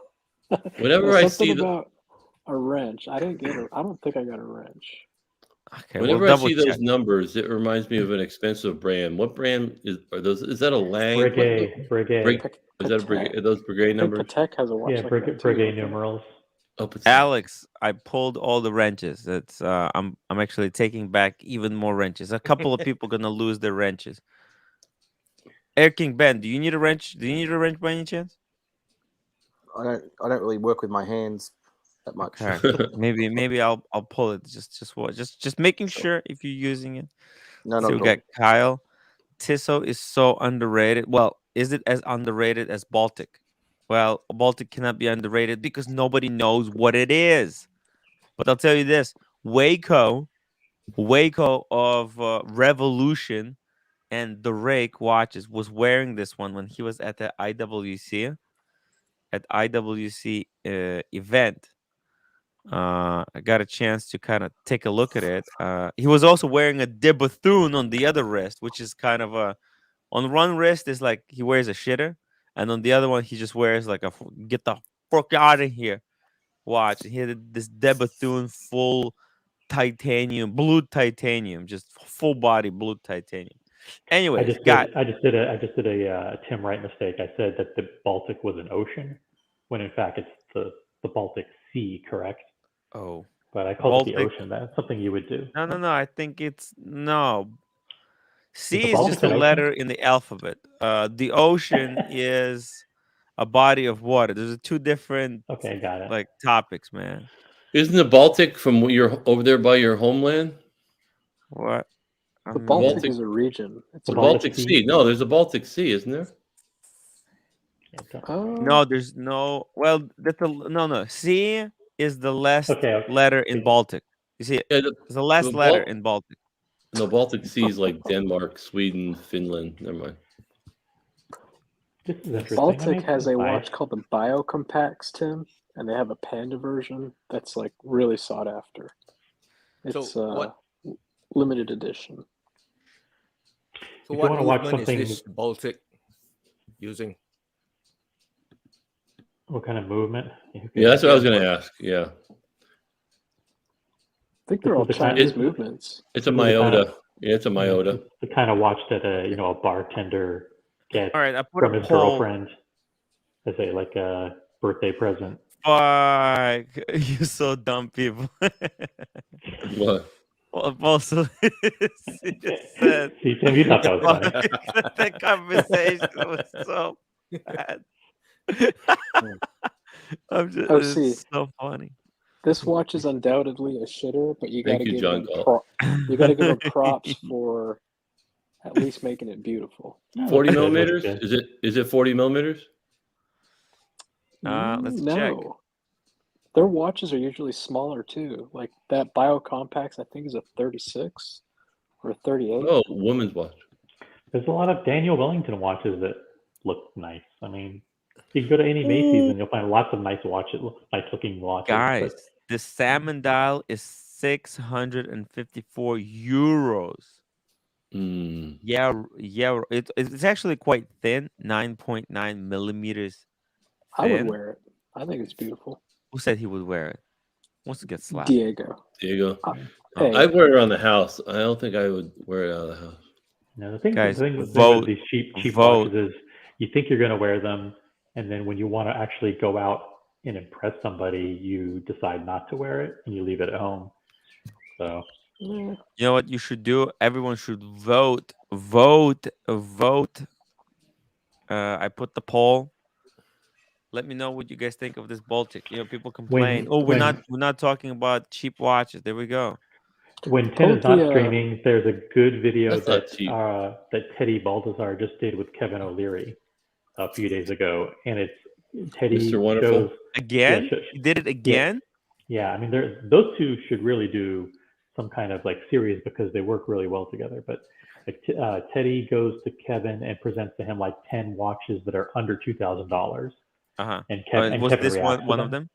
Whenever I see about a wrench, I don't think I got a wrench. Okay. Whenever I see those numbers, it reminds me of an expensive brand. What brand are those? Is that a Lang? Breguet. Is that a Breguet? Are those Breguet numbers? Patek has a watch. Yeah, Breguet numerals. Oh, Alex, I pulled all the wrenches. It's I'm actually taking back even more wrenches. A couple of people gonna lose their wrenches. Air King Ben, do you need a wrench? Do you need a wrench by any chance? I don't really work with my hands that much. Okay. maybe I'll pull it. Just making sure if you're using it. No. So we got Kyle. Tissot is so underrated. Well, is it as underrated as Baltic? Well, Baltic cannot be underrated because nobody knows what it is. But I'll tell you this: Waco of Revolution and the Rake watches was wearing this one when he was at the IWC event. I got a chance to kind of take a look at it. He was also wearing a de Bethune on the other wrist, which is kind of a on one wrist is like he wears a shitter, and on the other one he just wears like a get the fuck out of here watch. He had this de Bethune full titanium, blue titanium, just full body blue titanium. Anyways, I just did a Tim Wright mistake. I said that the Baltic was an ocean, when in fact it's the Baltic Sea, correct? oh But I called it the Baltic. ocean. That's something you would do. No. I think it's no. Is C the is Baltic just a an ocean? letter in the alphabet. The ocean is a body of water. There's two different Okay, got it. like topics, man. Isn't the Baltic from your over there by your homeland? What? The Baltic Baltic- is a region. It's The a The Baltic Baltic Sea? Sea. No, there's a Baltic Sea, isn't there? No, there's no. Well, that's a no. C is the last Okay. letter in Baltic. You see, Yeah, it's the last the letter Bal- in Baltic. no, Baltic Sea is like Denmark, Sweden, Finland. Never mind. This is interesting. Baltic has a Bye. watch called the Biocompax, Tim, and they have a Panda version that's like really sought after. It's So what? limited edition. So If you what wanna watch movement is something- this Baltic using? What kind of movement? Yeah, that's what I was going to ask. Yeah, I think they're all This is the kind- Chinese movements. it's a This is the kind of- Myota. Yeah, it's a Myota. It's the kind of watch that a bartender gets All right, I put from a his poll. girlfriend as a birthday present. Fuck, you so dumb, people. What? Well, also, he just said See, Tim, you thought that was funny. that conversation was so bad. I'm just Oh, it's see. so funny. This watch is undoubtedly a shitter, but you got Thank to you, give John them Galt. you got to give them props for at least making it beautiful. No, 40 that's good, that's millimeters? good. Is it 40 millimeters? Let's no. check. Their watches are usually smaller too. Like that Biocompax, I think is a 36 or a 38. Oh, woman's watch. There's a lot of Daniel Wellington watches that look nice. I mean, you can go to any Macy's and you'll find lots of nice watches, nice looking watches. Guys, but the salmon dial is 654 euros. Mm. Yeah, it's actually quite thin, 9.9 millimeters. I would thin. wear it. I think it's beautiful. Who said he would wear it? Wants to get slapped. Diego. There you go. Hey, I'd wear it around the house. I don't think I would wear it out of the house. you know, the thing Guys, with vote, these cheap vote. watches is you think you're going to wear them, and then when you want to actually go out and impress somebody, you decide not to wear it and you leave it at home. So yeah. You know what you should do? Everyone should vote. Vote. I put the poll. Let me know what you guys think of this Baltic. You know, people complain. We're not talking about cheap watches. There we go. when Tim is not Totally, streaming, there's a good video That's not that cheap. that Teddy Baltazar just did with Kevin O'Leary a few days ago, and it's Teddy Mr. Wonderful. shows. Again? Yeah, You did it again? Yeah, I mean, those two should really do some kind of like series because they work really well together. But like, Teddy goes to Kevin and presents to him like 10 watches that are under $2,000, Uh-huh. and Kevin Was Kevin this reacts to one of them?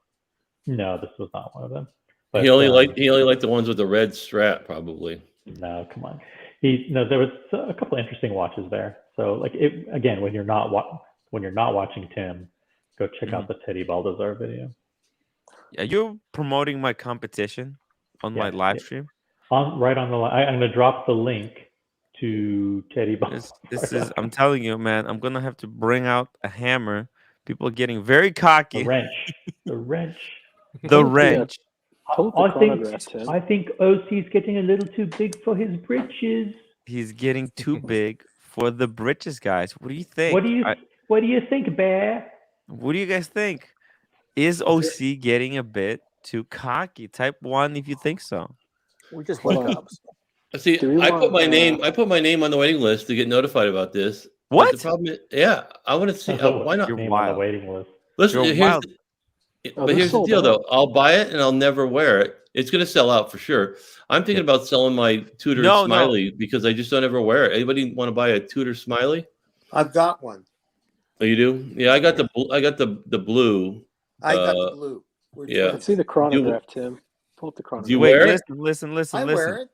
No, this was not one of them. But, He only liked the ones with the red strap, probably. No, come on. There was a couple of interesting watches there. So like again, when you're not watching Tim, go check out the Teddy Baltazar video. Are you promoting my competition on my Yeah, live yeah. stream? Right on the line. I'm going to drop the link to Teddy Baltazar. This is I'm telling you, man, I'm gonna have to bring out a hammer. People are getting very cocky. the wrench. The wrench. The Yeah. wrench. Pull the chronograph, Tim. I think OC's getting a little too big for his britches. He's getting too big for the britches, guys. What do you think? What do you think, Bear? What do you guys think? Is OC getting a bit too cocky? Type 1 if you think so. We just Hold wake on. up. See, Do we I put want, my name on the waiting list to get notified about this, But the What? problem is, yeah, I want to see. That's Why not? You're name on the wild. waiting list. Listen, You're wild. Oh, but they're here's the sold deal, out. though. I'll buy it and I'll never wear it. It's going to sell out for sure. I'm thinking about selling my Tudor No, no. Smiley because I just don't ever wear it. Anybody want to buy a Tudor Smiley? I've got one. Oh, you do? Yeah, I got the blue. I got the blue. We're yeah. Let's see the chronograph, Tim. Pull up the Do you chronograph. Wait, wear it? listen. I wear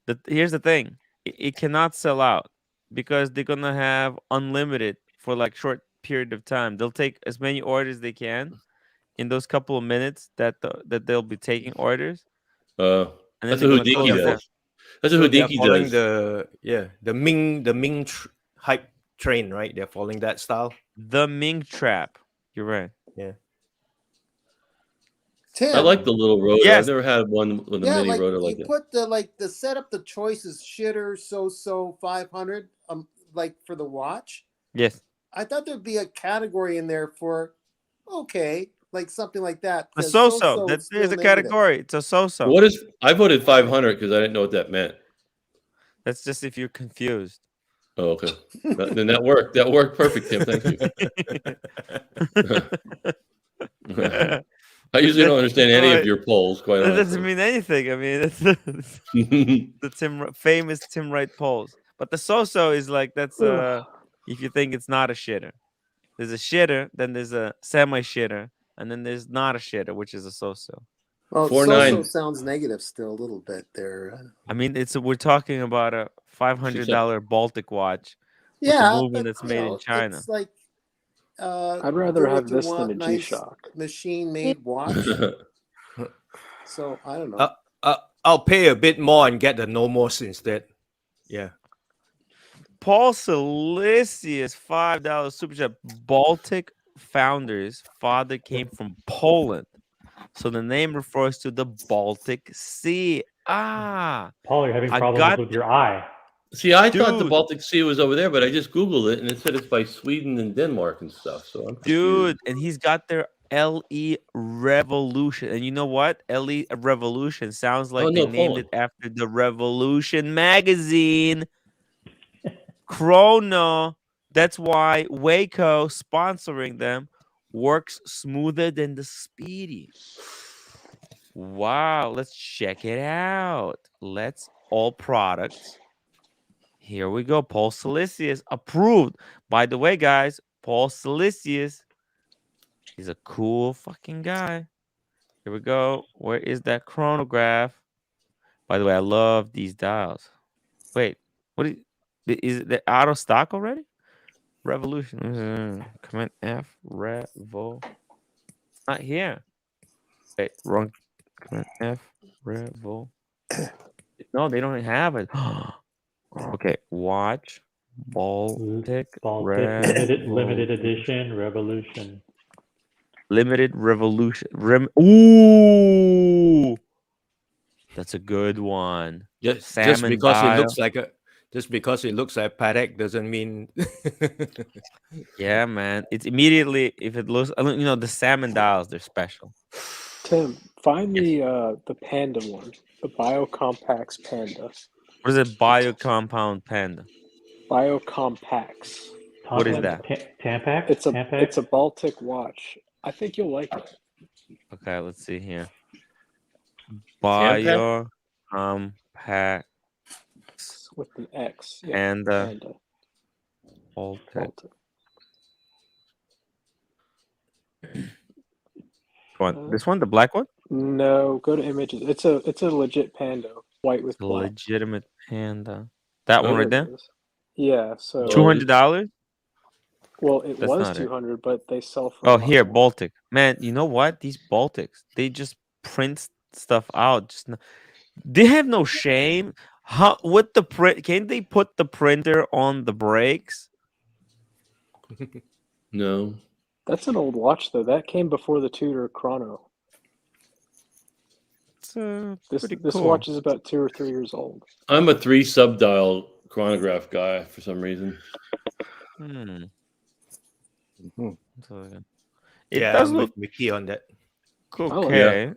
it. Here's the thing. It cannot sell out because they're gonna have unlimited for like short period of time. They'll take as many orders they can in those couple of minutes that they'll be taking orders, and then That's they're what gonna close Houdini it down. does. That's what So they're Houdini following does. the Ming hype train, right? They're following that style. The Ming trap. You're right. Yeah. Tim. I like the little rotor. Yes. I've never had one with a Yeah, mini like rotor you like that. put the setup, the choices shitter so 500 like for the watch. Yes. I thought there'd be a category in there for like something like that. A 'cause so-so. is There's still a negative. category. It's a so-so. What is? I voted 500 because I didn't know what that meant. That's just if you're confused. Oh, okay. Then that worked. That worked perfect, Tim. Thank you. I usually don't understand any of your polls, quite That honestly. doesn't mean anything. I mean, it's the famous Tim Wright polls. But the so-so is like that's if you think it's not a shitter. There's a shitter, then there's a semi-shitter, and then there's not a shitter, which is a so-so. Well, 4.9. so sounds negative still a little bit there. I mean, we're talking about a $500 Baltic watch. Yeah, movement but that's made in China. It's like I'd rather do what have you this than want, a nice G-Shock. machine-made watch. So I don't know. I'll pay a bit more and get the Nomos instead. Yeah. Paul Silesius, $5 super chat. Baltic founder's father came from Poland, so the name refers to the Baltic Sea. Paul, you're having I problems got with your eye. See, I thought the Dude. Baltic Sea was over there, but I just Googled it and it said it's by Sweden and Denmark and stuff. So I'm Dude, confused. and he's got their LE Revolution. And you know what? LE Revolution sounds like they named it after the Revolution magazine. Chrono. That's why Waco sponsoring them works smoother than the Speedy. Wow, let's check it out. Let's all products. Here we go. Paul Silesius approved. By the way, guys, Paul Silesius is a cool fucking guy. Here we go. Where is that chronograph? By the way, I love these dials. Wait, what is it out of stock already? Revolution. Command F. Revo. Not here. Wait, wrong. Command F. Revo. No, they don't have it. Okay, watch Baltic limited edition Revolution. Limited Revolution. Ooh, that's a good one. Just Salmon because dial. it looks like Patek doesn't mean. Yeah, man. It's immediately if it looks. The salmon dials, they're special. Tim, find the Panda one, the Biocompax Panda. What is it? Biocompound Panda. Biocompax. What is that? Tampax? It's a Baltic watch. I think you'll like it. Okay, let's see here. Biocompax with the X. Yeah, Panda. Baltic. One. This one, the black one? No, go to images. It's a legit panda, white with black. Legitimate panda. That one right there? Yeah, so $200? Well, it That's was not 200, but they sell for. Oh, here, Baltic. Man, you know what? These Baltics, they just print stuff out. They have no shame. How with the print? Can't they put the printer on the brakes? No. That's an old watch, though. That came before the Tudor Chrono. This cool. watch is about 2 or 3 years old. I'm a 3 sub-dial chronograph guy for some reason. It Yeah, does I'm look with Mickey on that. okay.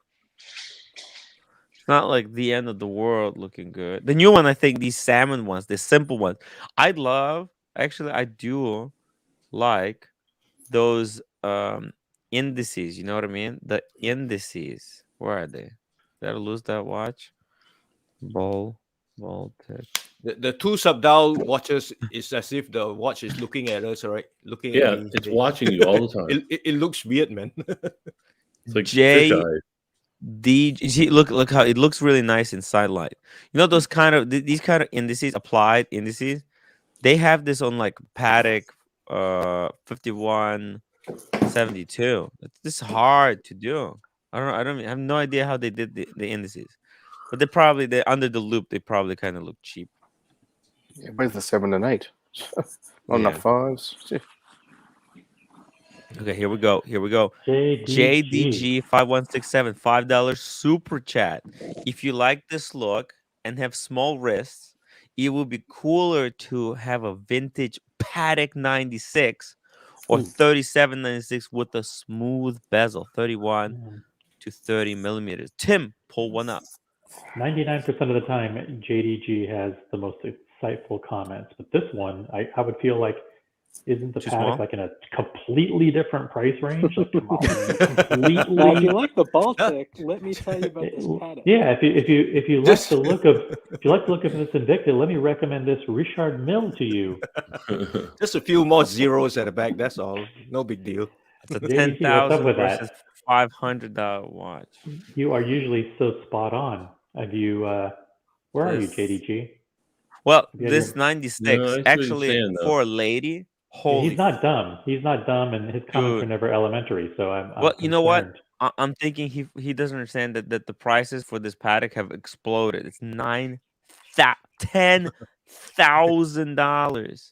not like the end of the world looking good. The new one, I think, these salmon ones, the simple ones. I do like those indices. You know what I mean? The indices. Where are they? Did I lose that watch? Baltic. The two sub-dial watches is as if the watch is looking at us, right? Looking at Yeah, me. it's watching you all the time. It looks weird, man. It's like J- fish eyes. You see, look how it looks really nice inside light. You know those kind of these kind of indices, applied indices. They have this on like Patek 5172. This is hard to do. I have no idea how they did the indices. But they under the loop, they probably kind of look cheap. Yeah, both the 7 and 8. Not enough fives. Okay, here we go. JDG. JDG 5167, $5 super chat. If you like this look and have small wrists, it would be cooler to have a vintage Patek 96 or 3796 with a smooth bezel, 31 to 30 millimeters. Tim, pull one up. 99% of the time, JDG has the most insightful comments, but this one, I would feel like, isn't the Too Patek small? like in a completely different price range? Like Now, if completely. you like the Baltic, let me tell you about this Patek. Yeah, if you like Just- the look of this Invicta, let me recommend this Richard Mille to you. Just a few more zeros at the back. That's all. No big deal. It's a JDG, what's up 10,000 with versus that? $500 watch. You are usually so spot on. Have you? Where are you, This- JDG? Well, Yeah, this you're- 96 No, I see what you're actually saying, though. for a lady. Yeah, Holy he's not dumb. He's not dumb, and his comments are Dude. never elementary. So I'm Well, you know what? concerned. I'm thinking he doesn't understand that the prices for this Patek have exploded. It's $10,000.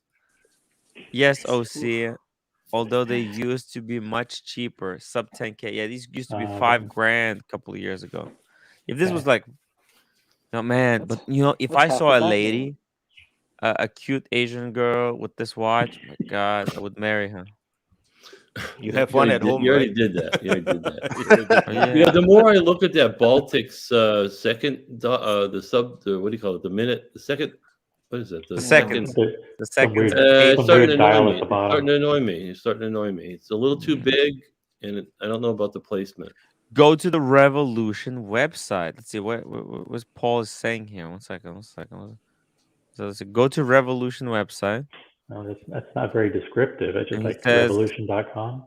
Yes, OC. Although they used to be much cheaper, sub 10K. Yeah, these used to be $5,000 a couple of years ago. If this was Okay. like, no man, but you know, if What's I half saw of a that lady, a cute Asian girl with this watch, my God, I would marry her. You have one at home, You already right? did that. You already did that. Oh, yeah. Yeah, the more I look at that Baltic's second, what do you call it? The minute, the second, what is it? The second. There's The some second. weird, It's some starting weird to annoy dial me. at the It's bottom. starting to annoy me. It's starting to annoy me. It's a little too big, and I don't know about the placement. Go to the Revolution website. Let's see what's Paul is saying here. One second. So let's see. Go to Revolution website. No, that's not very descriptive. It's just And he like says- revolution.com.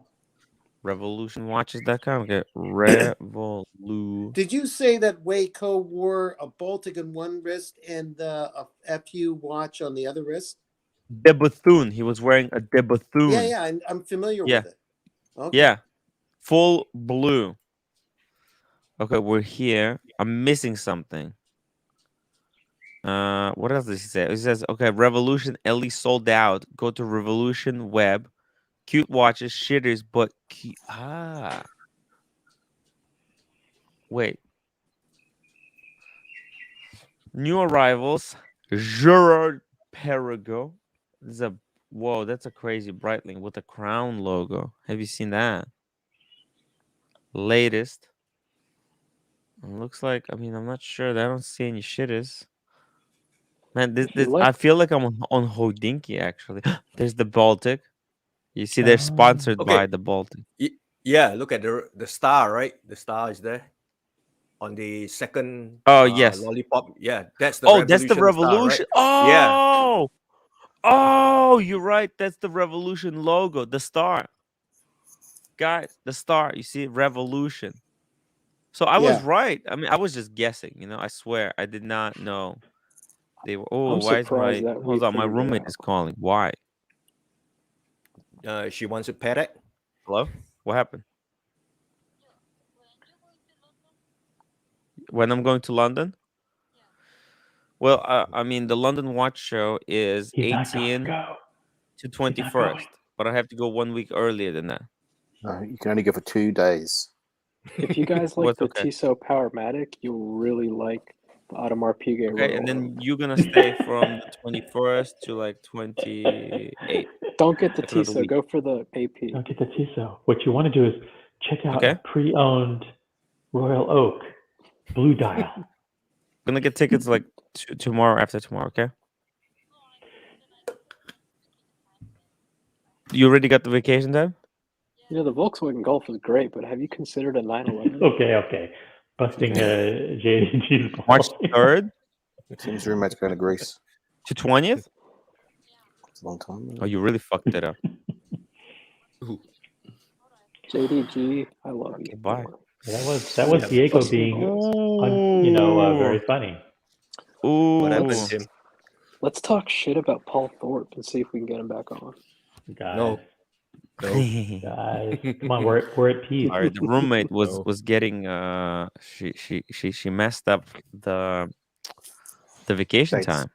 Revolutionwatches.com. Okay. Revolu. Did you say that Waco wore a Baltic on one wrist and a FU watch on the other wrist? De Bethune. He was wearing a De Bethune. Yeah, I'm familiar Yeah. with it. Okay. Yeah. Full blue. Okay, we're here. I'm missing something. What else does he say? He says, okay, Revolution LE sold out. Go to Revolution web. Cute watches, shitters, but wait. New arrivals. Gerard Perigo. This is whoa, that's a crazy Breitling with a crown logo. Have you seen that? Latest. It looks like, I'm not sure. I don't see any shitters. Man, If you like- I feel like I'm on Hodinky actually. There's the Baltic. You see, they're sponsored Okay. by the Baltic. Yeah, look at the star, right? The star is there on the second. Oh, yes. Lollipop. Yeah, that's the. Oh, that's the star, right? Revolution. Oh, oh, you're right. That's the Revolution logo, the star. Guys, the star. You see, Revolution. So I was Yeah. right. I was just guessing. I swear I did not know they were. Oh, I'm why is surprised my that we hold on? My figured it roommate out. is calling. Why? She wants a Patek. Hello? What happened? When I'm going to London? Well, the London Watch Show is He's not gonna 18 go. to not going. 21st, but I have to go 1 week earlier than that. No, you can only go for 2 days. If you guys like What's the okay? Tissot Powermatic, you'll really like the Audemars Piguet Okay, and Royal. then you're gonna stay from the 21st to like 28. Don't get the Like another Tissot, week. go for the AP. Don't get the Tissot. What you want to do is check out Okay. a pre-owned Royal Oak blue dial. gonna get tickets like tomorrow after tomorrow. Okay. You already got the vacation time? The Volkswagen Golf is great, but have you considered a 911? Okay. Busting JDG's March balls. 3rd Tim's roommate's going to Greece. to 20th. It's a long time. Oh, you really fucked it up. JDG, I love you. Okay, bye. That was Diego being, very funny. Ooh. What happened, Tim? Let's talk shit about Paul Thorpe and see if we can get him back on. Guys, No. guys, come on, we're at peace. All right, the roommate was No. was getting she messed up the vacation Dates. time.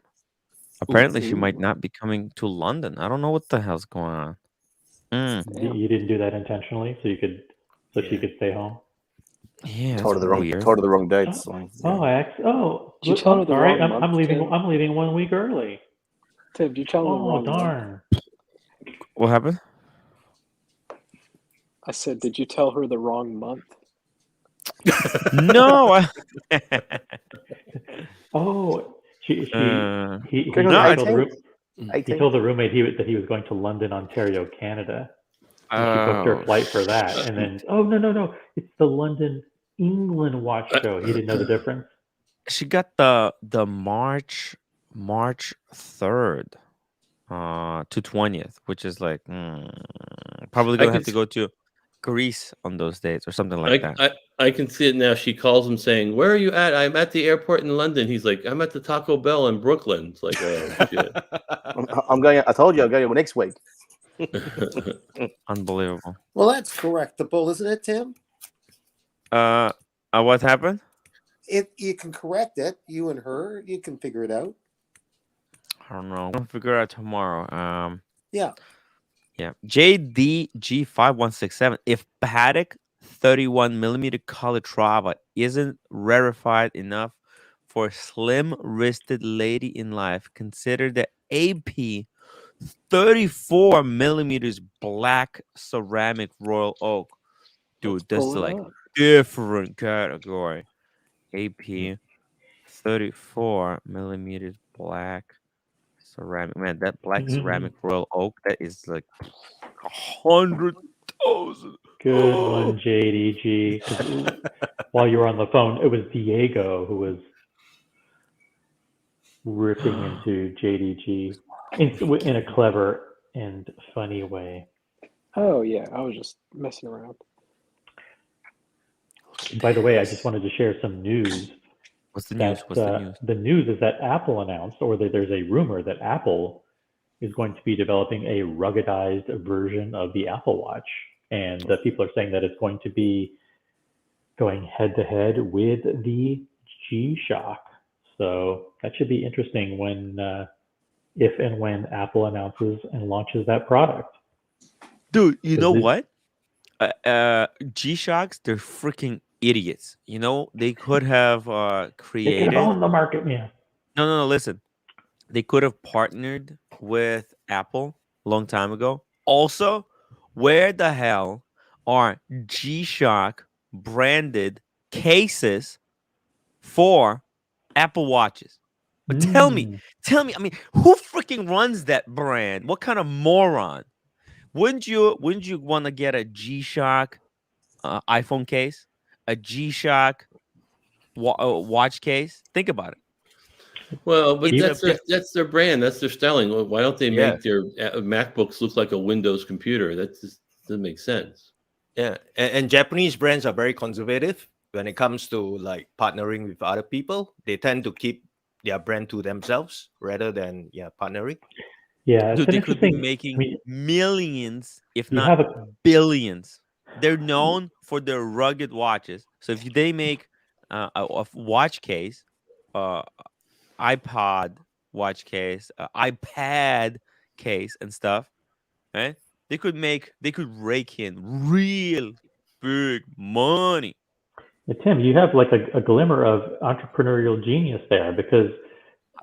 Apparently, she Ooh. might not be coming to London. I don't know what the hell's going on. Damn. You didn't do that intentionally, so she could stay home. Yeah, Told her the weird. wrong dates. So, yeah. Did you tell her the sorry, wrong I'm month, leaving. Tim? I'm leaving 1 week early. Tim, did you tell her the Oh wrong month? darn! What happened? I said, did you tell her the wrong month? No. Oh, he Going No, I on told the he 18th. told the roommate that he was going to London, Ontario, Canada. And she booked her flight for that, and then no, it's the London, England watch show. He didn't know the difference. She got the March 3rd to 20th, which is like probably gonna have to go to Greece on those dates or something like that. I can see it now. She calls him saying, "Where are you at?" "I'm at the airport in London." He's like, "I'm at the Taco Bell in Brooklyn." It's like, oh shit. I'm going. I told you I'm going next week. Unbelievable. Well, that's correctable, isn't it, Tim? What happened? You can correct it. You and her, you can figure it out. I don't know. We'll figure it out tomorrow. Yeah. Yeah. JDG5167. If Patek 31mm Calatrava isn't rarefied enough for a slim-wristed lady in life, consider the AP 34mm black ceramic Royal Oak. Dude, that's pull it like up. different category. AP 34mm black ceramic. Man, that black ceramic Royal Oak, that is like 100,000. Good one, JDG. 'Cause while you were on the phone, it was Diego who was ripping into JDG in a clever and funny way. Oh, yeah. I was just messing around. By the way, I just wanted to share some news. What's the news? What's the news? The news is that Apple announced, or that there's a rumor that Apple is going to be developing a ruggedized version of the Apple Watch. And people are saying that it's going to be going head to head with the G-Shock. So that should be interesting if and when Apple announces and launches that product. Dude, you know this- what? G-Shocks, they're freaking idiots. You know, they could have They created. could own the market, yeah. No, listen. They could have partnered with Apple a long time ago. Also, where the hell are G-Shock branded cases for Apple Watches? But tell me. I mean, who freaking runs that brand? What kind of moron? Wouldn't you want to get a G-Shock iPhone case, a G-Shock watch case? Think about it. Well, but It's that's their brand. That's their styling. Why don't they Yeah. make their MacBooks look like a Windows computer? That just doesn't make sense. Yeah, and Japanese brands are very conservative when it comes to like partnering with other people. They tend to keep their brand to themselves rather than partnering. Yeah, it's Dude, an they could be interesting. making millions, if you not have a billions. They're known for their rugged watches. So if they make a watch case, iPod watch case, iPad case, and stuff, right? They could rake in real big money. Tim, you have like a glimmer of entrepreneurial genius there, because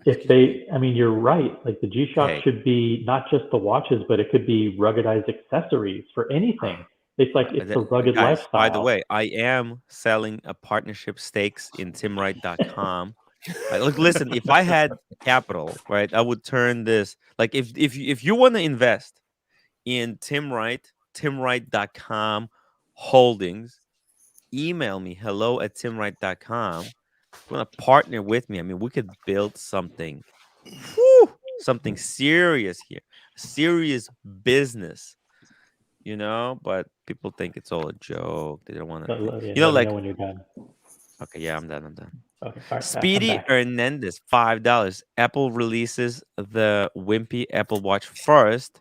you're right. Like the G-Shock Hey. should be not just the watches, but it could be ruggedized accessories for anything. It's like it's a rugged Guys, lifestyle. by the way, I am selling a partnership stakes in timwright.com. Like, look, listen, if I had capital, right, I would turn this, like, if you want to invest in Tim Wright, timwright.com holdings, email me hello@timwright.com. If you want to partner with me, I mean, we could build something, something serious here, serious business, but people think it's all a joke. They don't want to think, Let me like, know when you're done. okay, yeah, I'm done. Okay, all right, I'm Speedy back. Hernandez, $5. Apple releases the wimpy Apple Watch first,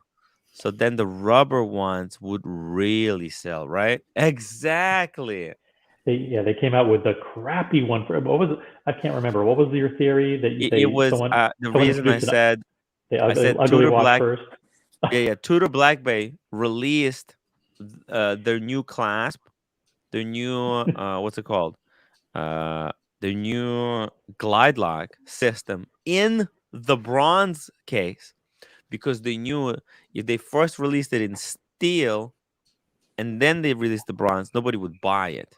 so then the rubber ones would really sell, right? Exactly. They came out with the crappy one for what was it? I can't remember. What was your theory that It was the someone reason I introduced said I said ugly Tudor watch Black. first? Yeah, Tudor Black Bay released their new clasp, their new what's it called? The new glide lock system in the bronze case, because they knew if they first released it in steel and then they released the bronze, nobody would buy it.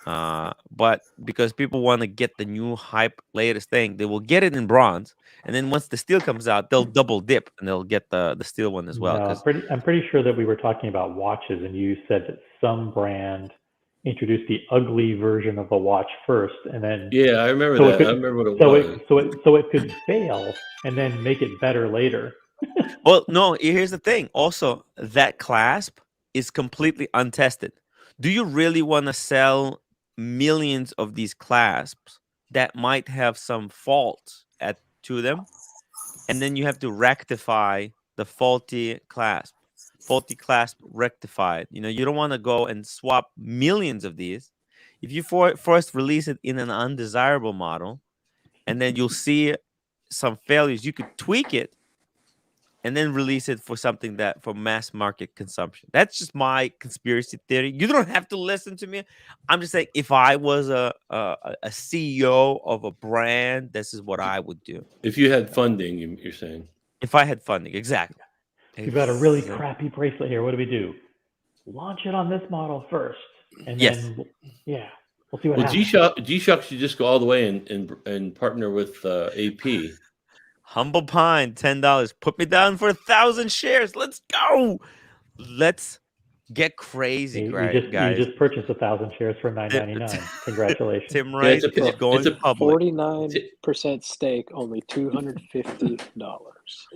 But because people want to get the new hype latest thing, they will get it in bronze, and then once the steel comes out, they'll double dip and they'll get the steel one as well. No, I'm pretty sure that we were talking about watches, and you said that some brand introduced the ugly version of the watch first, and then Yeah, I remember so that. it I could, remember what it so was. it could fail and then make it better later. Well, no, here's the thing. Also, that clasp is completely untested. Do you really want to sell millions of these clasps that might have some faults to them, and then you have to rectify the faulty clasp rectified? You don't want to go and swap millions of these. If you first release it in an undesirable model, and then you'll see some failures, you could tweak it and then release it for something that for mass market consumption. That's just my conspiracy theory. You don't have to listen to me. I'm just saying, if I was a CEO of a brand, this is what I would do. If you had funding, you're saying. If I had funding, exactly. You've got a really crappy bracelet here. What do? Launch it on this model first, and then we'll see what happens. G-Shock should just go all the way and partner with AP. Humble Pine, $10. Put me down for 1,000 shares. Let's go. Let's get crazy, guys. You just purchased 1,000 shares for $9.99. Congratulations. Tim Wright is going public. 49% stake, only $250.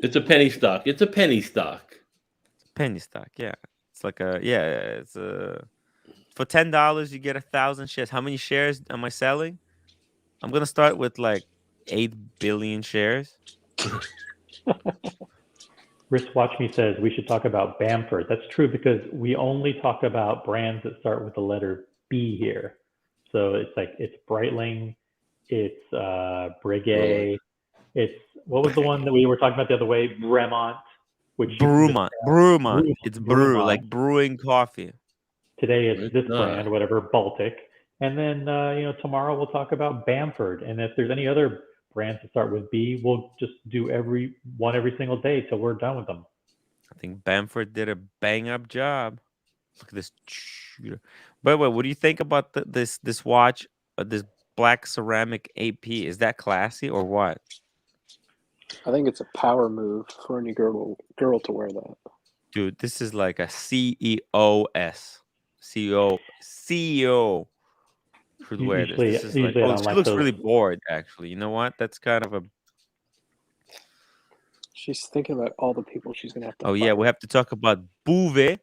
It's a penny stock. It's a penny stock. Penny stock, yeah. It's like it's for $10 you get 1,000 shares. How many shares am I selling? I'm gonna start with like 8 billion shares. Watch Me says we should talk about Bamford. That's true, because we only talk about brands that start with the letter B here. So it's Breitling, it's Breguet, it's what was the one that we were talking about the other way? Bremont, Brewmont. It's brew, like brewing coffee. Today it's this brand, whatever, Baltic, and then tomorrow we'll talk about Bamford. And if there's any other brands that start with B, we'll just do every single day till we're done with them. I think Bamford did a bang up job. Look at this. By the way, what do you think about this watch? This black ceramic AP? Is that classy or what? I think it's a power move for any girl to wear that. Dude, this is like a CEO should wear this. This is like, she looks really bored, actually. You know what? That's kind of a... She's thinking about all the people she's going to have to fight. Yeah, we have to talk about Bouvet,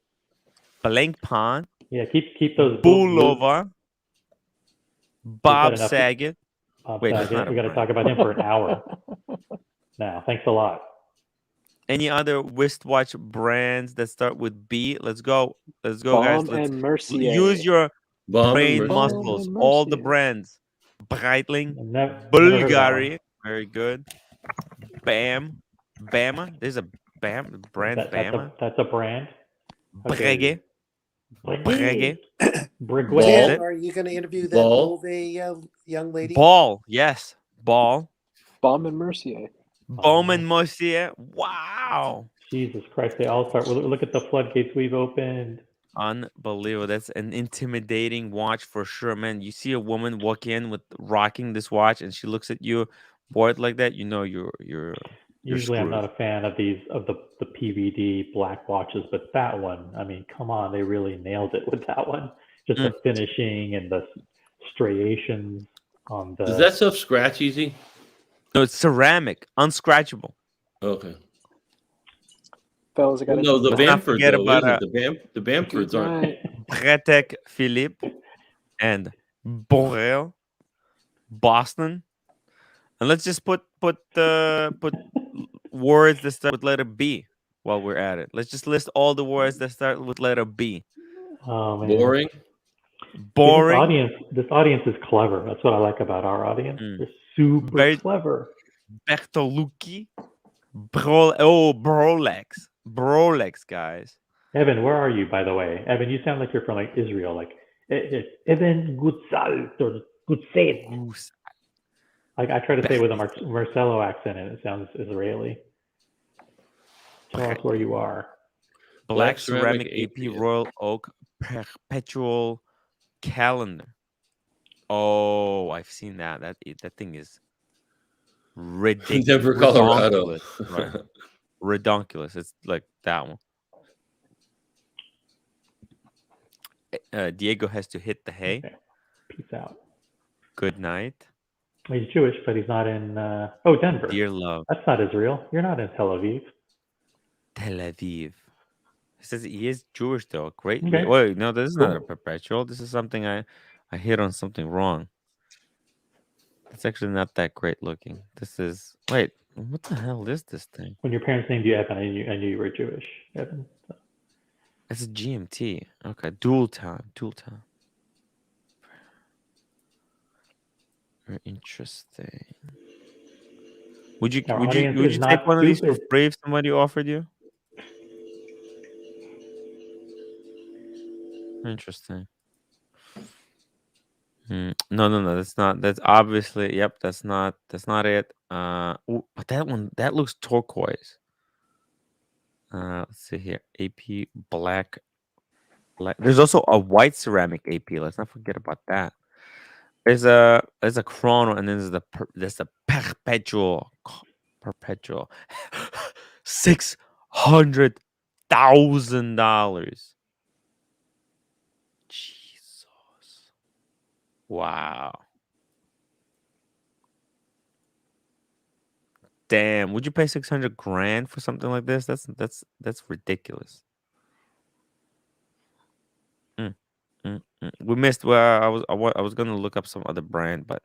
Blancpain. Yeah, keep those... Bulova, Bob Saget. Wait, we got to talk about him for an hour. Now, thanks a lot. Any other wristwatch brands that start with B? Let's go, guys. And Mercier. Use your brain muscles. All the brands. Breitling, Bulgari, very good. Bama. There's a brand. Bama. That's a brand. Okay. Breguet. Are you going to interview that Bouvet young lady? Ball, yes. Ball. Baume & Mercier. Baume & Mercier. Wow. Jesus Christ, they all start. Look at the floodgates we've opened. Unbelievable. That's an intimidating watch for sure, man. You see a woman walk in with rocking this watch, and she looks at you, bored like that. You know you're Usually, I'm screwed. not a fan of the PVD black watches, but that one, I mean, come on, they really nailed it with that one. Just the Mm. finishing and the striations on Does the. that stuff scratch easy? No, it's ceramic, unscratchable. Okay. Fellas, I got Well, to no, take the Let's off. not Bamford forget though, about is it? The Good Bamfords aren't. night. Patek Philippe and Borel, Boston. And let's just put words that start with letter B while we're at it. Let's just list all the words that start with letter B. Oh man, Boring. see, Boring. this audience is clever. That's what I like about our audience. Mm. They're super Ber- clever. Bertolucci. Brolex, guys. Evan, where are you, by the way? Evan, you sound like you're from like Israel, like Evan Gutzal or Gutzet. Goose. Like I try to say it with a Bert- Marcelo accent, and it sounds Israeli. Tell us where you are. Black ceramic ceramic AP AP. Royal Oak Perpetual Calendar. Oh, I've seen that. That thing is ridiculous. Denver, Colorado. Right. Redonkulous. It's like that one. Diego has to hit the hay. Okay. Peace out. Good night. He's Jewish, but he's not in. Oh, Denver. Dear love. That's not Israel. You're not in Tel Aviv. Tel Aviv. He says he is Jewish though. Great. Okay. Wait, no, this is not a Cool. perpetual. This is something I hit on something wrong. It's actually not that great looking. This is wait, what the hell is this thing? When your parents named you Evan, I knew you were Jewish, Evan. So. It's a GMT. Okay, dual time. Very interesting. Would you Our would you audience would is you not take one of these for stupid. free if somebody offered you? Interesting. No. That's not. That's obviously. Yep. That's not it. But that looks turquoise. Let's see here. AP black. There's also a white ceramic AP. Let's not forget about that. There's a chrono, and then there's the perpetual $600,000. Jesus. Wow. Damn. Would you pay 600 grand for something like this? That's ridiculous. We missed. Well, I was gonna look up some other brand, but